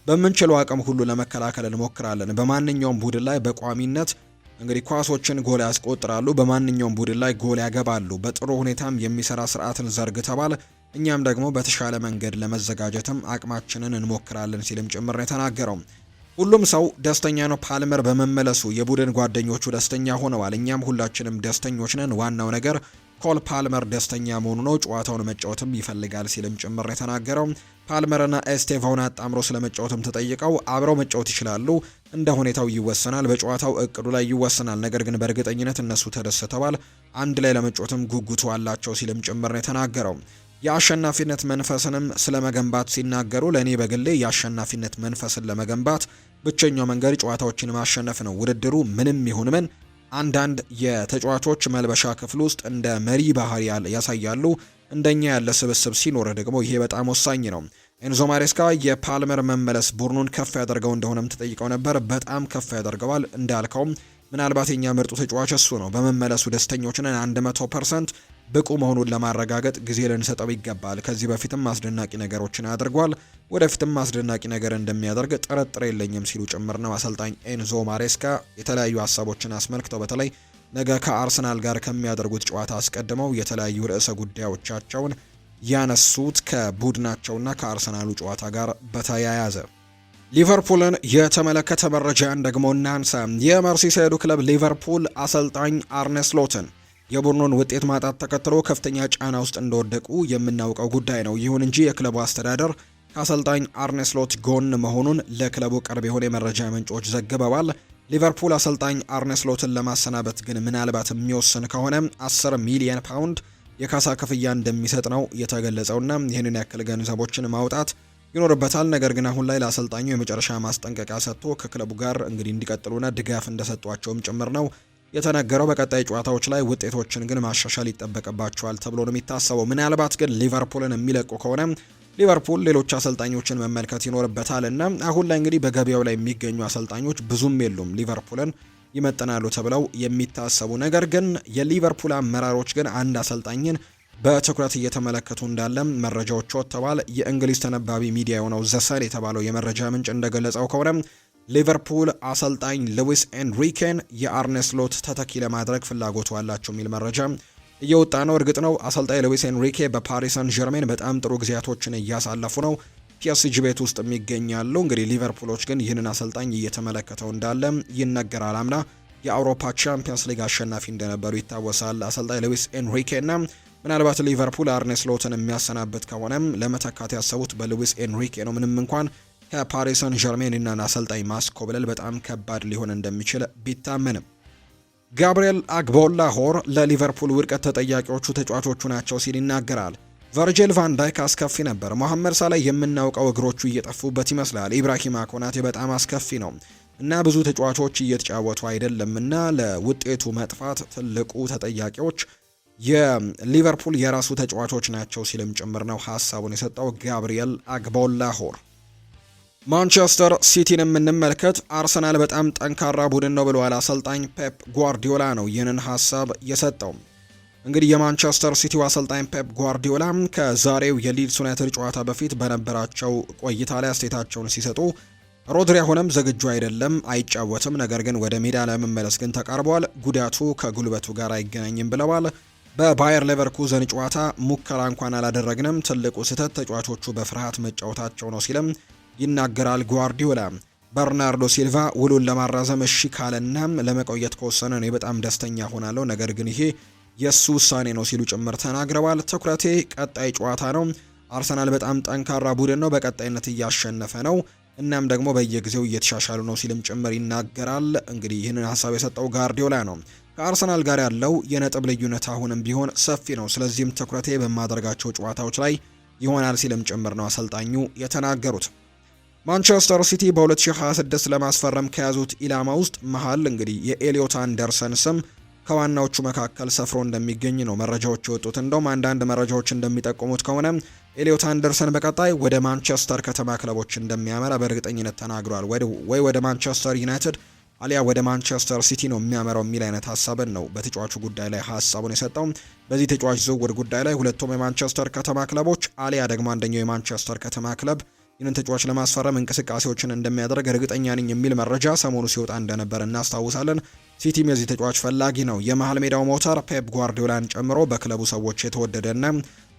በምንችለው አቅም ሁሉ ለመከላከል እንሞክራለን። በማንኛውም ቡድን ላይ በቋሚነት እንግዲህ ኳሶችን ጎል ያስቆጥራሉ። በማንኛውም ቡድን ላይ ጎል ያገባሉ። በጥሩ ሁኔታም የሚሰራ ስርዓትን ዘርግተዋል። እኛም ደግሞ በተሻለ መንገድ ለመዘጋጀትም አቅማችንን እንሞክራለን ሲልም ጭምር ነው የተናገረው። ሁሉም ሰው ደስተኛ ነው። ፓልመር በመመለሱ የቡድን ጓደኞቹ ደስተኛ ሆነዋል። እኛም ሁላችንም ደስተኞች ነን። ዋናው ነገር ኮል ፓልመር ደስተኛ መሆኑ ነው። ጨዋታውን መጫወትም ይፈልጋል ሲልም ጭምር የተናገረው። ፓልመርና ኤስቴቫውን አጣምሮ ስለመጫወትም ተጠይቀው አብረው መጫወት ይችላሉ፣ እንደ ሁኔታው ይወሰናል፣ በጨዋታው እቅዱ ላይ ይወሰናል። ነገር ግን በእርግጠኝነት እነሱ ተደስተዋል፣ አንድ ላይ ለመጫወትም ጉጉቱ አላቸው ሲልም ጭምር የተናገረው። የአሸናፊነት መንፈስንም ስለመገንባት ሲናገሩ ለእኔ በግሌ የአሸናፊነት መንፈስን ለመገንባት ብቸኛው መንገድ ጨዋታዎችን ማሸነፍ ነው። ውድድሩ ምንም ይሁን ምን አንዳንድ የተጫዋቾች መልበሻ ክፍል ውስጥ እንደ መሪ ባህሪ ያሳያሉ። እንደኛ ያለ ስብስብ ሲኖር ደግሞ ይሄ በጣም ወሳኝ ነው። ኤንዞ ማሬስካ የፓልመር መመለስ ቡድኑን ከፍ ያደርገው እንደሆነም ተጠይቀው ነበር። በጣም ከፍ ያደርገዋል። እንዳልከውም ምናልባት የኛ ምርጡ ተጫዋች እሱ ነው። በመመለሱ ደስተኞች ነን። 100% ብቁ መሆኑን ለማረጋገጥ ጊዜ ልንሰጠው ይገባል። ከዚህ በፊትም አስደናቂ ነገሮችን አድርጓል። ወደፊትም አስደናቂ ነገር እንደሚያደርግ ጥርጥር የለኝም ሲሉ ጭምር ነው አሰልጣኝ ኤንዞ ማሬስካ የተለያዩ ሀሳቦችን አስመልክተው በተለይ ነገ ከአርሰናል ጋር ከሚያደርጉት ጨዋታ አስቀድመው የተለያዩ ርዕሰ ጉዳዮቻቸውን ያነሱት ከቡድናቸውና ከአርሰናሉ ጨዋታ ጋር በተያያዘ። ሊቨርፑልን የተመለከተ መረጃን ደግሞ እናንሳ። የመርሲሳይዱ ክለብ ሊቨርፑል አሰልጣኝ አርነ ስሎትን የቡድኑን ውጤት ማጣት ተከትሎ ከፍተኛ ጫና ውስጥ እንደወደቁ የምናውቀው ጉዳይ ነው። ይሁን እንጂ የክለቡ አስተዳደር ከአሰልጣኝ አርኔ ስሎት ጎን መሆኑን ለክለቡ ቅርብ የሆኑ የመረጃ ምንጮች ዘግበዋል። ሊቨርፑል አሰልጣኝ አርኔ ስሎትን ለማሰናበት ግን ምናልባት የሚወስን ከሆነ 10 ሚሊዮን ፓውንድ የካሳ ክፍያ እንደሚሰጥ ነው የተገለጸውና ይህንን ያክል ገንዘቦችን ማውጣት ይኖርበታል። ነገር ግን አሁን ላይ ለአሰልጣኙ የመጨረሻ ማስጠንቀቂያ ሰጥቶ ከክለቡ ጋር እንግዲህ እንዲቀጥሉና ድጋፍ እንደሰጧቸውም ጭምር ነው የተነገረው። በቀጣይ ጨዋታዎች ላይ ውጤቶችን ግን ማሻሻል ይጠበቅባቸዋል ተብሎ ነው የሚታሰበው። ምናልባት ግን ሊቨርፑልን የሚለቁ ከሆነ ሊቨርፑል ሌሎች አሰልጣኞችን መመልከት ይኖርበታል እና አሁን ላይ እንግዲህ በገበያው ላይ የሚገኙ አሰልጣኞች ብዙም የሉም ሊቨርፑልን ይመጥናሉ ተብለው የሚታሰቡ። ነገር ግን የሊቨርፑል አመራሮች ግን አንድ አሰልጣኝን በትኩረት እየተመለከቱ እንዳለ መረጃዎች ወጥተዋል። የእንግሊዝ ተነባቢ ሚዲያ የሆነው ዘሰን የተባለው የመረጃ ምንጭ እንደገለጸው ከሆነ ሊቨርፑል አሰልጣኝ ሉዊስ ኤንሪኬን የአርኔ ስሎት ተተኪ ለማድረግ ፍላጎቱ አላቸው የሚል መረጃ እየወጣ ነው። እርግጥ ነው አሰልጣኝ ሉዊስ ኤንሪኬ በፓሪስ ሰን ዠርሜን በጣም ጥሩ ጊዜያቶችን እያሳለፉ ነው። ፒኤስጂ ቤት ውስጥ የሚገኛሉ። እንግዲህ ሊቨርፑሎች ግን ይህንን አሰልጣኝ እየተመለከተው እንዳለ ይነገራል። አምና የአውሮፓ ቻምፒየንስ ሊግ አሸናፊ እንደነበሩ ይታወሳል አሰልጣኝ ሉዊስ ኤንሪኬ እና ምናልባት ሊቨርፑል አርኔ ስሎትን የሚያሰናብት ከሆነም ለመተካት ያሰቡት በሉዊስ ኤንሪኬ ነው። ምንም እንኳን ከፓሪስ ሰን ዠርሜን እና አሰልጣኝ ማስኮብለል በጣም ከባድ ሊሆን እንደሚችል ቢታመንም ጋብሪኤል አግቦላሆር ለሊቨርፑል ውድቀት ተጠያቂዎቹ ተጫዋቾቹ ናቸው ሲል ይናገራል። ቨርጂል ቫን ዳይክ አስከፊ ነበር። መሐመድ ሳላይ የምናውቀው እግሮቹ እየጠፉበት ይመስላል። ኢብራሂማ ኮናቴ በጣም አስከፊ ነው እና ብዙ ተጫዋቾች እየተጫወቱ አይደለም እና ለውጤቱ መጥፋት ትልቁ ተጠያቂዎች የሊቨርፑል የራሱ ተጫዋቾች ናቸው ሲልም ጭምር ነው ሀሳቡን የሰጠው ጋብሪኤል አግቦላሆር። ማንቸስተር ሲቲን የምንመልከት አርሰናል በጣም ጠንካራ ቡድን ነው ብለዋል አሰልጣኝ ፔፕ ጓርዲዮላ ነው ይህንን ሀሳብ የሰጠው። እንግዲህ የማንቸስተር ሲቲው አሰልጣኝ ፔፕ ጓርዲዮላ ከዛሬው የሊድስ ዩናይትድ ጨዋታ በፊት በነበራቸው ቆይታ ላይ አስተያየታቸውን ሲሰጡ ሮድሪ አሁንም ዝግጁ አይደለም፣ አይጫወትም፣ ነገር ግን ወደ ሜዳ ለመመለስ ግን ተቃርቧል፣ ጉዳቱ ከጉልበቱ ጋር አይገናኝም ብለዋል። በባየር ሌቨርኩዘን ጨዋታ ሙከራ እንኳን አላደረግንም፣ ትልቁ ስህተት ተጫዋቾቹ በፍርሃት መጫወታቸው ነው ሲልም ይናገራል ጓርዲዮላ። በርናርዶ ሲልቫ ውሉን ለማራዘም እሺ ካለና ለመቆየት ከወሰነ እኔ በጣም ደስተኛ ሆናለሁ፣ ነገር ግን ይሄ የሱ ውሳኔ ነው ሲሉ ጭምር ተናግረዋል። ትኩረቴ ቀጣይ ጨዋታ ነው። አርሰናል በጣም ጠንካራ ቡድን ነው፣ በቀጣይነት እያሸነፈ ነው፣ እናም ደግሞ በየጊዜው እየተሻሻሉ ነው ሲልም ጭምር ይናገራል። እንግዲህ ይህንን ሀሳብ የሰጠው ጋርዲዮላ ነው። ከአርሰናል ጋር ያለው የነጥብ ልዩነት አሁንም ቢሆን ሰፊ ነው፣ ስለዚህም ትኩረቴ በማደርጋቸው ጨዋታዎች ላይ ይሆናል ሲልም ጭምር ነው አሰልጣኙ የተናገሩት። ማንቸስተር ሲቲ በ2026 ለማስፈረም ከያዙት ኢላማ ውስጥ መሃል እንግዲህ የኤሊዮት አንደርሰን ስም ከዋናዎቹ መካከል ሰፍሮ እንደሚገኝ ነው መረጃዎች የወጡት። እንደውም አንዳንድ መረጃዎች እንደሚጠቁሙት ከሆነ ኤሊዮት አንደርሰን በቀጣይ ወደ ማንቸስተር ከተማ ክለቦች እንደሚያመራ በእርግጠኝነት ተናግሯል። ወይ ወደ ማንቸስተር ዩናይትድ አሊያ ወደ ማንቸስተር ሲቲ ነው የሚያመራው የሚል አይነት ሀሳብን ነው በተጫዋቹ ጉዳይ ላይ ሀሳቡን የሰጠው። በዚህ ተጫዋች ዝውውር ጉዳይ ላይ ሁለቱም የማንቸስተር ከተማ ክለቦች አሊያ ደግሞ አንደኛው የማንቸስተር ከተማ ክለብ ይህንን ተጫዋች ለማስፈረም እንቅስቃሴዎችን እንደሚያደርግ እርግጠኛ ነኝ የሚል መረጃ ሰሞኑ ሲወጣ እንደነበር እናስታውሳለን። ሲቲም የዚህ ተጫዋች ፈላጊ ነው። የመሃል ሜዳው ሞተር ፔፕ ጓርዲዮላን ጨምሮ በክለቡ ሰዎች የተወደደና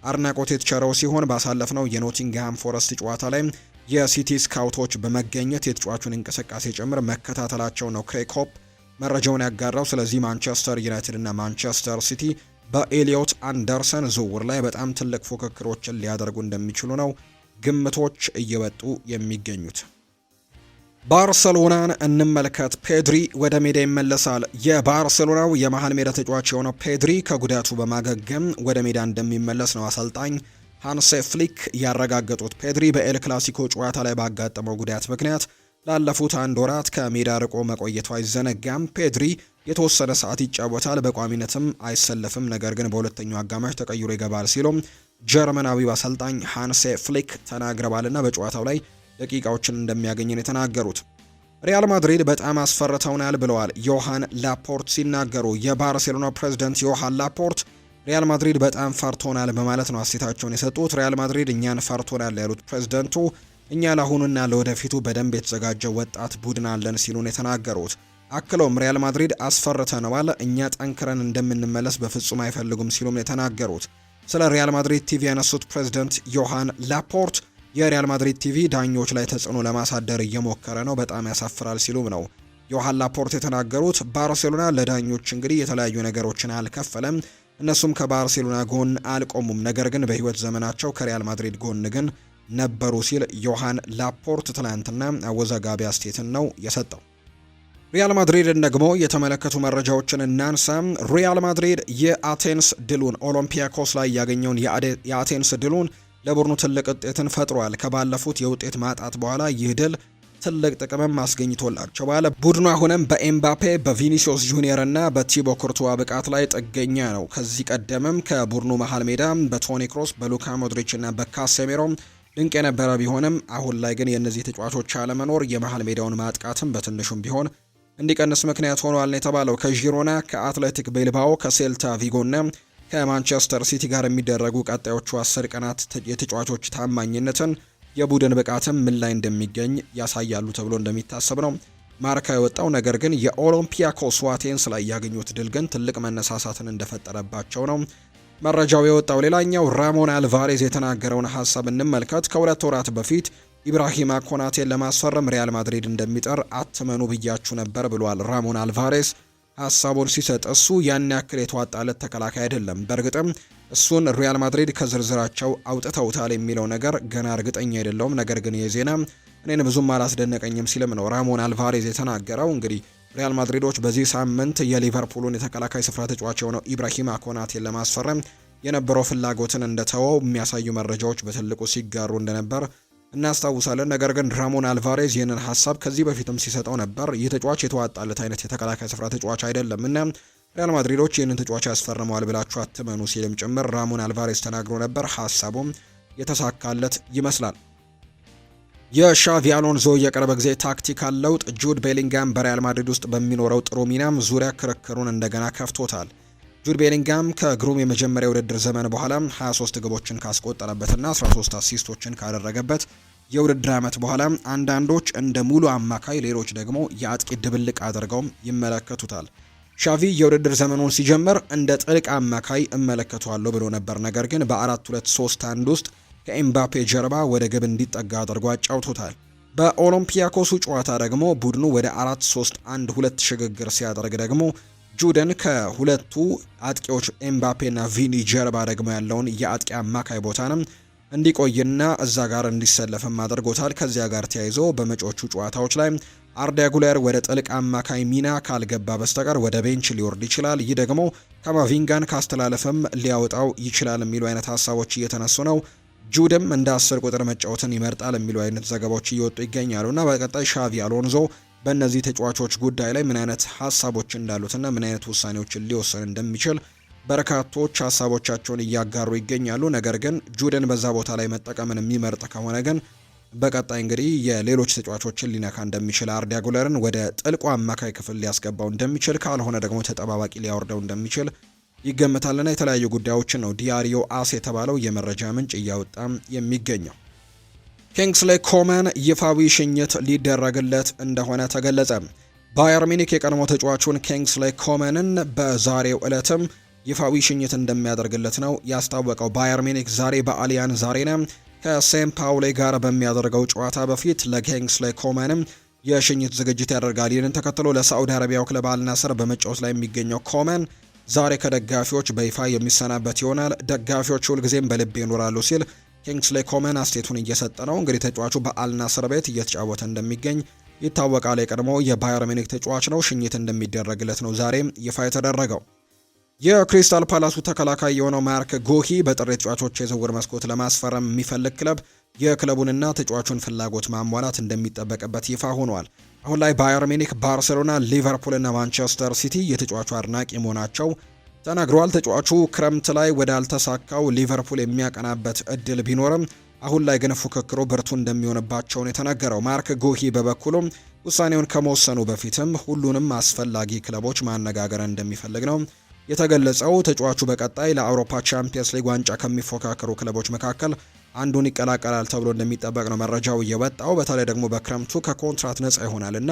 አድናቆት የተቸረው ሲሆን ባሳለፍነው የኖቲንግሃም ፎረስት ጨዋታ ላይ የሲቲ ስካውቶች በመገኘት የተጫዋቹን እንቅስቃሴ ጭምር መከታተላቸው ነው ክሬግ ሆፕ መረጃውን ያጋራው። ስለዚህ ማንቸስተር ዩናይትድ እና ማንቸስተር ሲቲ በኤሊዮት አንደርሰን ዝውውር ላይ በጣም ትልቅ ፉክክሮችን ሊያደርጉ እንደሚችሉ ነው ግምቶች እየወጡ የሚገኙት። ባርሰሎናን እንመልከት። ፔድሪ ወደ ሜዳ ይመለሳል። የባርሰሎናው የመሃል ሜዳ ተጫዋች የሆነው ፔድሪ ከጉዳቱ በማገገም ወደ ሜዳ እንደሚመለስ ነው አሰልጣኝ ሃንሴ ፍሊክ ያረጋገጡት። ፔድሪ በኤል ክላሲኮ ጨዋታ ላይ ባጋጠመው ጉዳት ምክንያት ላለፉት 1 ወራት ከሜዳ ርቆ መቆየቱ አይዘነጋም። ፔድሪ የተወሰነ ሰዓት ይጫወታል፣ በቋሚነትም አይሰለፍም፣ ነገር ግን በሁለተኛው አጋማሽ ተቀይሮ ይገባል ሲሉም ጀርመናዊው አሰልጣኝ ሃንሴ ፍሊክ ተናግረዋልና በጨዋታው ላይ ደቂቃዎችን እንደሚያገኝን የተናገሩት። ሪያል ማድሪድ በጣም አስፈርተውናል ብለዋል ዮሃን ላፖርት ሲናገሩ። የባርሴሎና ፕሬዝዳንት ዮሃን ላፖርት ሪያል ማድሪድ በጣም ፈርቶናል በማለት ነው አስተያየታቸውን የሰጡት። ሪያል ማድሪድ እኛን ፈርቶናል ያሉት ፕሬዝዳንቱ እኛ ለአሁኑና ለወደፊቱ በደንብ የተዘጋጀ ወጣት ቡድን አለን ሲሉ ነው የተናገሩት። አክለውም ሪያል ማድሪድ አስፈርተነዋል፣ እኛ ጠንክረን እንደምንመለስ በፍጹም አይፈልጉም ሲሉም የተናገሩት። ስለ ሪያል ማድሪድ ቲቪ ያነሱት ፕሬዝዳንት ዮሃን ላፖርት የሪያል ማድሪድ ቲቪ ዳኞች ላይ ተጽዕኖ ለማሳደር እየሞከረ ነው፣ በጣም ያሳፍራል ሲሉም ነው ዮሃን ላፖርት የተናገሩት። ባርሴሎና ለዳኞች እንግዲህ የተለያዩ ነገሮችን አልከፈለም፣ እነሱም ከባርሴሎና ጎን አልቆሙም፣ ነገር ግን በህይወት ዘመናቸው ከሪያል ማድሪድ ጎን ግን ነበሩ ሲል ዮሃን ላፖርት ትላንትና አወዛጋቢ አስተያየትን ነው የሰጠው። ሪያል ማድሪድን ደግሞ የተመለከቱ መረጃዎችን እናንሳ። ሪያል ማድሪድ የአቴንስ ድሉን ኦሎምፒያኮስ ላይ ያገኘውን የአቴንስ ድሉን ለቡድኑ ትልቅ ውጤትን ፈጥሯል። ከባለፉት የውጤት ማጣት በኋላ ይህ ድል ትልቅ ጥቅምም አስገኝቶላቸዋል። ቡድኑ አሁንም በኤምባፔ በቪኒሲዮስ ጁኒየር እና በቲቦ ኩርቱዋ ብቃት ላይ ጥገኛ ነው። ከዚህ ቀደምም ከቡድኑ መሃል ሜዳ በቶኒ ክሮስ፣ በሉካ ሞድሪች እና በካሴሜሮ ድንቅ የነበረ ቢሆንም አሁን ላይ ግን የእነዚህ ተጫዋቾች አለመኖር የመሃል ሜዳውን ማጥቃትም በትንሹም ቢሆን እንዲቀንስ ምክንያት ሆኗል ነው የተባለው። ከዢሮና፣ ከአትሌቲክ ቤልባኦ፣ ከሴልታ ቪጎና ከማንቸስተር ሲቲ ጋር የሚደረጉ ቀጣዮቹ 10 ቀናት የተጫዋቾች ታማኝነትን የቡድን ብቃትም ምን ላይ እንደሚገኝ ያሳያሉ ተብሎ እንደሚታሰብ ነው ማርካ የወጣው። ነገር ግን የኦሎምፒያኮስ አቴንስ ላይ ያገኙት ድል ግን ትልቅ መነሳሳትን እንደፈጠረባቸው ነው መረጃው የወጣው። ሌላኛው ራሞን አልቫሬዝ የተናገረውን ሀሳብ እንመልከት። ከ2 ወራት በፊት ኢብራሂማ ኮናቴን ለማስፈረም ሪያል ማድሪድ እንደሚጠር አትመኑ ብያችሁ ነበር ብሏል ራሞን አልቫሬዝ ሀሳቡን ሲሰጥ። እሱ ያን ያክል የተዋጣለት ተከላካይ አይደለም፣ በእርግጥም እሱን ሪያል ማድሪድ ከዝርዝራቸው አውጥተውታል የሚለው ነገር ገና እርግጠኛ አይደለውም። ነገር ግን የዜና እኔን ብዙም አላስደነቀኝም ሲልም ነው ራሞን አልቫሬዝ የተናገረው። እንግዲህ ሪያል ማድሪዶች በዚህ ሳምንት የሊቨርፑሉን የተከላካይ ስፍራ ተጫዋች የሆነው ኢብራሂማ ኮናቴን ለማስፈረም የነበረው ፍላጎትን እንደተወው የሚያሳዩ መረጃዎች በትልቁ ሲጋሩ እንደነበር እናስታውሳለን። ነገር ግን ራሞን አልቫሬዝ ይህንን ሀሳብ ከዚህ በፊትም ሲሰጠው ነበር። ይህ ተጫዋች የተዋጣለት አይነት የተከላካይ ስፍራ ተጫዋች አይደለም እና ሪያል ማድሪዶች ይህንን ተጫዋች ያስፈርመዋል ብላችሁ አትመኑ ሲልም ጭምር ራሞን አልቫሬዝ ተናግሮ ነበር። ሀሳቡም የተሳካለት ይመስላል። የሻቪ አሎንዞ የቅርብ ጊዜ ታክቲካል ለውጥ ጁድ ቤሊንጋም በሪያል ማድሪድ ውስጥ በሚኖረው ጥሩ ሚናም ዙሪያ ክርክሩን እንደገና ከፍቶታል። ጁድ ቤሊንጋም ከግሩም የመጀመሪያ ውድድር ዘመን በኋላ 23 ግቦችን ካስቆጠረበትና 13 አሲስቶችን ካደረገበት የውድድር ዓመት በኋላ አንዳንዶች እንደ ሙሉ አማካይ፣ ሌሎች ደግሞ የአጥቂ ድብልቅ አድርገውም ይመለከቱታል። ሻቪ የውድድር ዘመኑን ሲጀምር እንደ ጥልቅ አማካይ እመለከተዋለሁ ብሎ ነበር። ነገር ግን በ4-2-3-1 ውስጥ ከኤምባፔ ጀርባ ወደ ግብ እንዲጠጋ አድርጎ አጫውቶታል። በኦሎምፒያኮሱ ጨዋታ ደግሞ ቡድኑ ወደ 4-3-1-2 ሽግግር ሲያደርግ ደግሞ ጁደን ከሁለቱ አጥቂዎች ኤምባፔና ቪኒ ጀርባ ደግሞ ያለውን የአጥቂ አማካይ ቦታንም እንዲቆይና እዛ ጋር እንዲሰለፍም አድርጎታል። ከዚያ ጋር ተያይዞ በመጪዎቹ ጨዋታዎች ላይ አርዳ ጉለር ወደ ጥልቅ አማካይ ሚና ካልገባ በስተቀር ወደ ቤንች ሊወርድ ይችላል። ይህ ደግሞ ካማቪንጋን ካስተላለፍም ሊያወጣው ይችላል የሚሉ አይነት ሀሳቦች እየተነሱ ነው። ጁድም እንደ 10 ቁጥር መጫወትን ይመርጣል የሚሉ አይነት ዘገባዎች እየወጡ ይገኛሉ እና በቀጣይ ሻቪ አሎንዞ በእነዚህ ተጫዋቾች ጉዳይ ላይ ምን አይነት ሀሳቦች እንዳሉትና ምን አይነት ውሳኔዎችን ሊወስን እንደሚችል በርካቶች ሀሳቦቻቸውን እያጋሩ ይገኛሉ። ነገር ግን ጁድን በዛ ቦታ ላይ መጠቀምን የሚመርጥ ከሆነ ግን በቀጣይ እንግዲህ የሌሎች ተጫዋቾችን ሊነካ እንደሚችል አርዳ ጉለርን ወደ ጥልቁ አማካይ ክፍል ሊያስገባው እንደሚችል፣ ካልሆነ ደግሞ ተጠባባቂ ሊያወርደው እንደሚችል ይገመታልና የተለያዩ ጉዳዮችን ነው ዲያሪዮ አስ የተባለው የመረጃ ምንጭ እያወጣ የሚገኘው። ኪንግስሌ ኮማን ይፋዊ ሽኝት ሊደረግለት እንደሆነ ተገለጸ። ባየር ሚኒክ የቀድሞ ተጫዋቹን ኪንግስሌ ኮማንን በዛሬው ዕለትም ይፋዊ ሽኝት እንደሚያደርግለት ነው ያስታወቀው። ባየር ሚኒክ ዛሬ በአሊያንዝ አሬና ከሴን ፓውሌ ጋር በሚያደርገው ጨዋታ በፊት ለኪንግስሌ ኮማንም የሽኝት ዝግጅት ያደርጋል። ይህንን ተከትሎ ለሳዑዲ አረቢያው ክለብ አልናስር በመጫወት ላይ የሚገኘው ኮማን ዛሬ ከደጋፊዎች በይፋ የሚሰናበት ይሆናል። ደጋፊዎች ሁልጊዜም በልብ ይኖራሉ ሲል ኪንግስሌ ኮማን አስቴቱን እየሰጠ ነው። እንግዲህ ተጫዋቹ በአልናስር ቤት እየተጫወተ እንደሚገኝ ይታወቃል። የቀድሞ የባየር ሚኒክ ተጫዋች ነው። ሽኝት እንደሚደረግለት ነው ዛሬም ይፋ የተደረገው። የክሪስታል ፓላሱ ተከላካይ የሆነው ማርክ ጎሂ በጥር ተጫዋቾች የዝውውር መስኮት ለማስፈረም የሚፈልግ ክለብ የክለቡንና ተጫዋቹን ፍላጎት ማሟላት እንደሚጠበቅበት ይፋ ሆኗል። አሁን ላይ ባየር ሚኒክ፣ ባርሴሎና፣ ሊቨርፑል እና ማንቸስተር ሲቲ የተጫዋቹ አድናቂ መሆናቸው ተናግረዋል። ተጫዋቹ ክረምት ላይ ወደ አልተሳካው ሊቨርፑል የሚያቀናበት እድል ቢኖርም አሁን ላይ ግን ፉክክሩ ብርቱ እንደሚሆንባቸው ነው የተናገረው። ማርክ ጎሂ በበኩሉም ውሳኔውን ከመወሰኑ በፊትም ሁሉንም አስፈላጊ ክለቦች ማነጋገር እንደሚፈልግ ነው የተገለጸው። ተጫዋቹ በቀጣይ ለአውሮፓ ቻምፒየንስ ሊግ ዋንጫ ከሚፎካከሩ ክለቦች መካከል አንዱን ይቀላቀላል ተብሎ እንደሚጠበቅ ነው መረጃው የወጣው። በተለይ ደግሞ በክረምቱ ከኮንትራት ነጻ ይሆናልና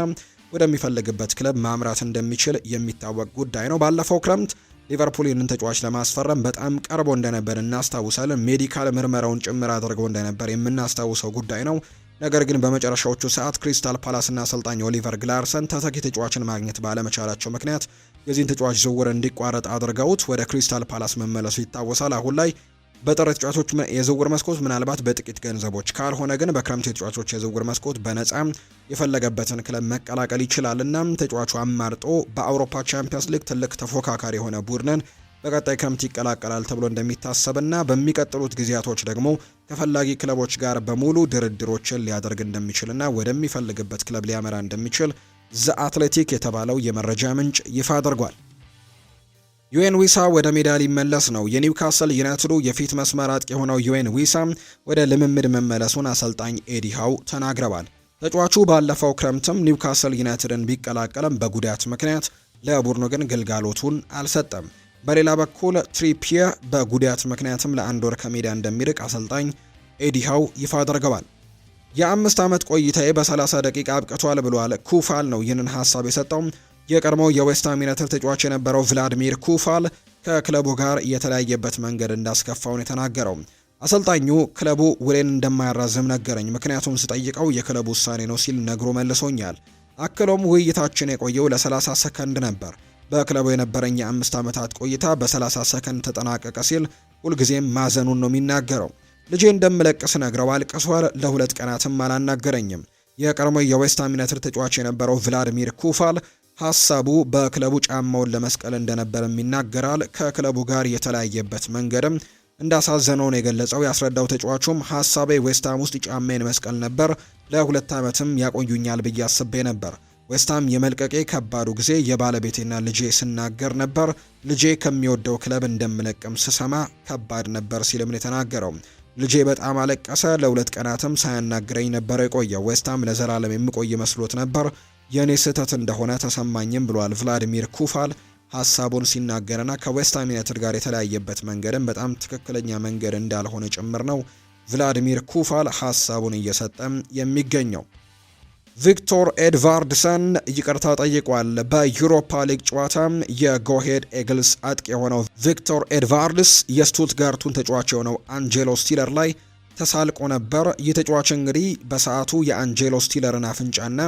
ወደሚፈልግበት ክለብ ማምራት እንደሚችል የሚታወቅ ጉዳይ ነው። ባለፈው ክረምት ሊቨርፑል ይህንን ተጫዋች ለማስፈረም በጣም ቀርቦ እንደነበር እናስታውሳለን። ሜዲካል ምርመራውን ጭምር አድርገው እንደነበር የምናስታውሰው ጉዳይ ነው። ነገር ግን በመጨረሻዎቹ ሰዓት ክሪስታል ፓላስና አሰልጣኝ ኦሊቨር ግላርሰን ተተኪ ተጫዋችን ማግኘት ባለመቻላቸው ምክንያት የዚህን ተጫዋች ዝውውር እንዲቋረጥ አድርገውት ወደ ክሪስታል ፓላስ መመለሱ ይታወሳል። አሁን ላይ በጥር ተጫዋቾች የዝውውር መስኮት ምናልባት በጥቂት ገንዘቦች ካልሆነ ግን በክረምት የተጫዋቾች የዝውውር መስኮት በነፃ የፈለገበትን ክለብ መቀላቀል ይችላልና ተጫዋቹ አማርጦ በአውሮፓ ቻምፒየንስ ሊግ ትልቅ ተፎካካሪ የሆነ ቡድንን በቀጣይ ክረምት ይቀላቀላል ተብሎ እንደሚታሰብና በሚቀጥሉት ጊዜያቶች ደግሞ ከፈላጊ ክለቦች ጋር በሙሉ ድርድሮችን ሊያደርግ እንደሚችልና ወደሚፈልግበት ክለብ ሊያመራ እንደሚችል ዘ አትሌቲክ የተባለው የመረጃ ምንጭ ይፋ አድርጓል። ዩኤን ዊሳ ወደ ሜዳ ሊመለስ ነው። የኒውካስል ዩናይትዱ የፊት መስመር አጥቂ የሆነው ዩኤን ዊሳ ወደ ልምምድ መመለሱን አሰልጣኝ ኤዲ ሃው ተናግረዋል። ተጫዋቹ ባለፈው ክረምትም ኒውካስል ዩናይትድን ቢቀላቀልም በጉዳት ምክንያት ለቡድኑ ግን ግልጋሎቱን አልሰጠም። በሌላ በኩል ትሪፒየር በጉዳት ምክንያትም ለ1 ወር ከሜዳ እንደሚርቅ አሰልጣኝ ኤዲ ሃው ይፋ አድርገዋል። የ5 ዓመት ቆይታዬ በ30 ደቂቃ አብቅቷል ብሏል ኩፋል ነው ይህንን ሀሳብ የሰጠው። የቀድሞው የዌስትሃም ዩናይትድ ተጫዋች የነበረው ቭላድሚር ኩፋል ከክለቡ ጋር የተለያየበት መንገድ እንዳስከፋውን የተናገረው አሰልጣኙ ክለቡ ውሌን እንደማያራዝም ነገረኝ፣ ምክንያቱም ስጠይቀው የክለቡ ውሳኔ ነው ሲል ነግሮ መልሶኛል። አክሎም ውይይታችን የቆየው ለ30 ሰከንድ ነበር። በክለቡ የነበረኝ የ5 ዓመታት ቆይታ በ30 ሰከንድ ተጠናቀቀ ሲል ሁልጊዜም ማዘኑን ነው የሚናገረው። ልጄ እንደምለቅስ ነግረው አልቅሷል። ለ2 ቀናትም አላናገረኝም። የቀድሞ የዌስትሃም ዩናይትድ ተጫዋች የነበረው ቭላድሚር ኩፋል ሀሳቡ በክለቡ ጫማውን ለመስቀል እንደነበርም ይናገራል። ከክለቡ ጋር የተለያየበት መንገድም እንዳሳዘነው ነው የገለጸው። ያስረዳው ተጫዋቹም ሀሳቤ ዌስትሃም ውስጥ ጫማዬን መስቀል ነበር። ለ2 ዓመትም ያቆዩኛል ብዬ አስቤ ነበር። ዌስትሃም የመልቀቄ ከባዱ ጊዜ የባለቤቴና ልጄ ስናገር ነበር። ልጄ ከሚወደው ክለብ እንደምለቅም ስሰማ ከባድ ነበር ሲልም ነው የተናገረው። ልጄ በጣም አለቀሰ። ለ2 ቀናትም ሳያናግረኝ ነበር የቆየው። ዌስትሃም ለዘላለም የሚቆይ መስሎት ነበር። የኔ ስህተት እንደሆነ ተሰማኝም ብሏል ቭላድሚር ኩፋል ሀሳቡን ሲናገርና ከዌስትሃም ዩናይትድ ጋር የተለያየበት መንገድም በጣም ትክክለኛ መንገድ እንዳልሆነ ጭምር ነው ቭላድሚር ኩፋል ሀሳቡን እየሰጠም የሚገኘው። ቪክቶር ኤድቫርድሰን ይቅርታ ጠይቋል። በዩሮፓ ሊግ ጨዋታ የጎሄድ ኤግልስ አጥቂ የሆነው ቪክቶር ኤድቫርድስ የስቱትጋርቱን ተጫዋች የሆነው አንጄሎ ስቲለር ላይ ተሳልቆ ነበር። ይህ ተጫዋች እንግዲህ በሰዓቱ የአንጄሎ ስቲለርን አፍንጫና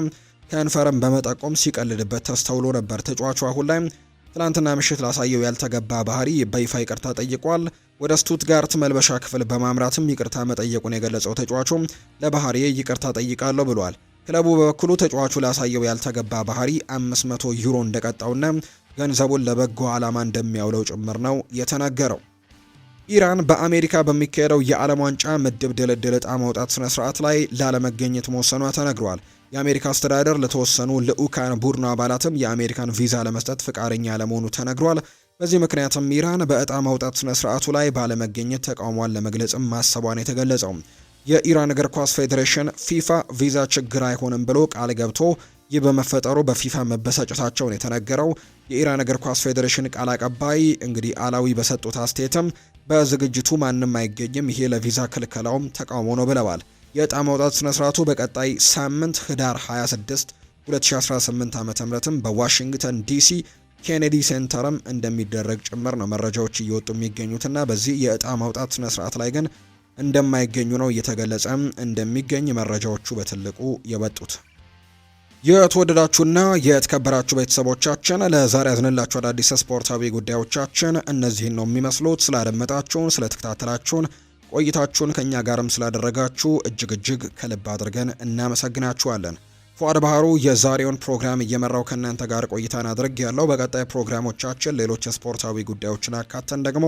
ከንፈርን በመጠቆም ሲቀልድበት ተስተውሎ ነበር። ተጫዋቹ አሁን ላይ ትላንትና ምሽት ላሳየው ያልተገባ ባህሪ በይፋ ይቅርታ ጠይቋል። ወደ ስቱትጋርት መልበሻ ክፍል በማምራትም ይቅርታ መጠየቁን የገለጸው ተጫዋቹ ለባህሪዬ ይቅርታ ጠይቃለሁ ብሏል። ክለቡ በበኩሉ ተጫዋቹ ላሳየው ያልተገባ ባህሪ 500 ዩሮ እንደቀጣውና ገንዘቡን ለበጎ ዓላማ እንደሚያውለው ጭምር ነው የተናገረው። ኢራን በአሜሪካ በሚካሄደው የዓለም ዋንጫ ምድብ ድልድል ዕጣ ማውጣት ስነ ስርዓት ላይ ላለመገኘት መወሰኗ ተነግሯል። የአሜሪካ አስተዳደር ለተወሰኑ ልዑካን ቡድኑ አባላትም የአሜሪካን ቪዛ ለመስጠት ፍቃደኛ ለመሆኑ ተነግሯል። በዚህ ምክንያትም ኢራን በዕጣ ማውጣት ስነ ስርዓቱ ላይ ባለመገኘት ተቃውሟን ለመግለጽም ማሰቧን የተገለጸው የኢራን እግር ኳስ ፌዴሬሽን ፊፋ ቪዛ ችግር አይሆንም ብሎ ቃል ገብቶ ይህ በመፈጠሩ በፊፋ መበሳጨታቸውን የተነገረው የኢራን እግር ኳስ ፌዴሬሽን ቃል አቀባይ እንግዲህ አላዊ በሰጡት አስተያየትም በዝግጅቱ ማንም አይገኝም፣ ይሄ ለቪዛ ክልከላውም ተቃውሞ ነው ብለዋል። የዕጣ ማውጣት ስነ ስርዓቱ በቀጣይ ሳምንት ህዳር 26 2018 ዓ.ም በዋሽንግተን ዲሲ ኬኔዲ ሴንተርም እንደሚደረግ ጭምር ነው መረጃዎች እየወጡ የሚገኙትና በዚህ የዕጣ ማውጣት ስነ ስርዓት ላይ ግን እንደማይገኙ ነው እየተገለጸ እንደሚገኝ መረጃዎቹ በትልቁ የወጡት። የተወደዳችሁና የተከበራችሁ ቤተሰቦቻችን ለዛሬ ያዝንላችሁ አዳዲስ ስፖርታዊ ጉዳዮቻችን እነዚህን ነው የሚመስሉት። ስላደመጣችሁን፣ ስለተከታተላችሁን፣ ቆይታችሁን ከኛ ጋርም ስላደረጋችሁ እጅግ ከልብ አድርገን እናመሰግናችኋለን። ፉአድ ባህሩ የዛሬውን ፕሮግራም እየመራው ከእናንተ ጋር ቆይታን አድርግ ያለው። በቀጣይ ፕሮግራሞቻችን ሌሎች ስፖርታዊ ጉዳዮችን አካተን ደግሞ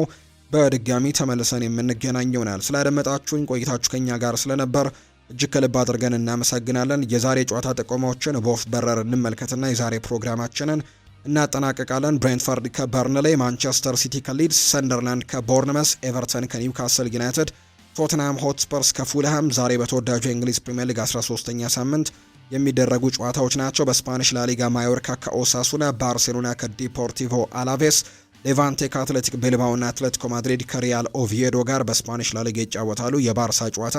በድጋሚ ተመልሰን የምንገናኝ ይሆናል። ስላደመጣችሁኝ ቆይታችሁ ከኛ ጋር ስለነበር እጅግ ከልብ አድርገን እናመሰግናለን። የዛሬ ጨዋታ ጥቆማዎችን በወፍ በረር እንመልከትና የዛሬ ፕሮግራማችንን እናጠናቀቃለን። ብሬንትፈርድ ከበርንሌይ፣ ማንቸስተር ሲቲ ከሊድስ፣ ሰንደርላንድ ከቦርንመስ፣ ኤቨርተን ከኒውካስል ዩናይትድ፣ ቶትንሃም ሆትስፐርስ ከፉልሃም ዛሬ በተወዳጁ የእንግሊዝ ፕሪምየር ሊግ 13ኛ ሳምንት የሚደረጉ ጨዋታዎች ናቸው። በስፓኒሽ ላሊጋ ማዮርካ ከኦሳሱና፣ ባርሴሎና ከዲፖርቲቮ አላቬስ፣ ሌቫንቴ ከአትሌቲክ ቤልባኦ እና አትሌቲኮ ማድሪድ ከሪያል ኦቪዬዶ ጋር በስፓኒሽ ላሊጋ ይጫወታሉ። የባርሳ ጨዋታ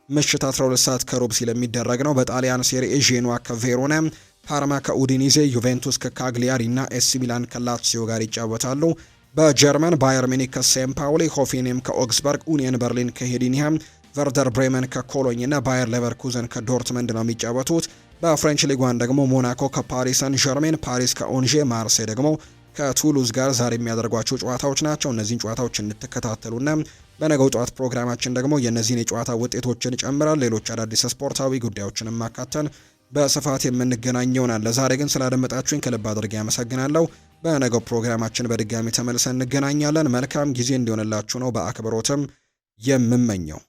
ምሽት 12 ሰዓት ከሩብ ሲል የሚደረግ ነው። በጣሊያን ሴሪኤ ዤኑዋ ከቬሮና፣ ፓርማ ከኡዲኒዜ፣ ዩቬንቱስ ከካግሊያሪ እና ኤሲ ሚላን ከላትሲዮ ጋር ይጫወታሉ። በጀርመን ባየር ሚኒክ ከሴምፓውሊ፣ ሆፌንሄም ከኦግስበርግ፣ ኡኒየን በርሊን ከሄዲንሃም፣ ቨርደር ብሬመን ከኮሎኝ እና ባየር ሌቨርኩዘን ከዶርትመንድ ነው የሚጫወቱት። በፍሬንች ሊግ 1 ደግሞ ሞናኮ ከፓሪስ ሰን ዠርሜን፣ ፓሪስ ከኦንዤ፣ ማርሴይ ደግሞ ከቱሉዝ ጋር ዛሬ የሚያደርጓቸው ጨዋታዎች ናቸው። እነዚህን ጨዋታዎች እንድትከታተሉና በነገው ጨዋታ ፕሮግራማችን ደግሞ የእነዚህን የጨዋታ ውጤቶችን ጨምራል ሌሎች አዳዲስ ስፖርታዊ ጉዳዮችን ማካተን በስፋት የምንገናኝ ይሆናል። ለዛሬ ግን ስላደመጣችሁኝ ከልብ አድርጌ አመሰግናለሁ። በነገው ፕሮግራማችን በድጋሚ ተመልሰን እንገናኛለን። መልካም ጊዜ እንዲሆንላችሁ ነው በአክብሮትም የምመኘው።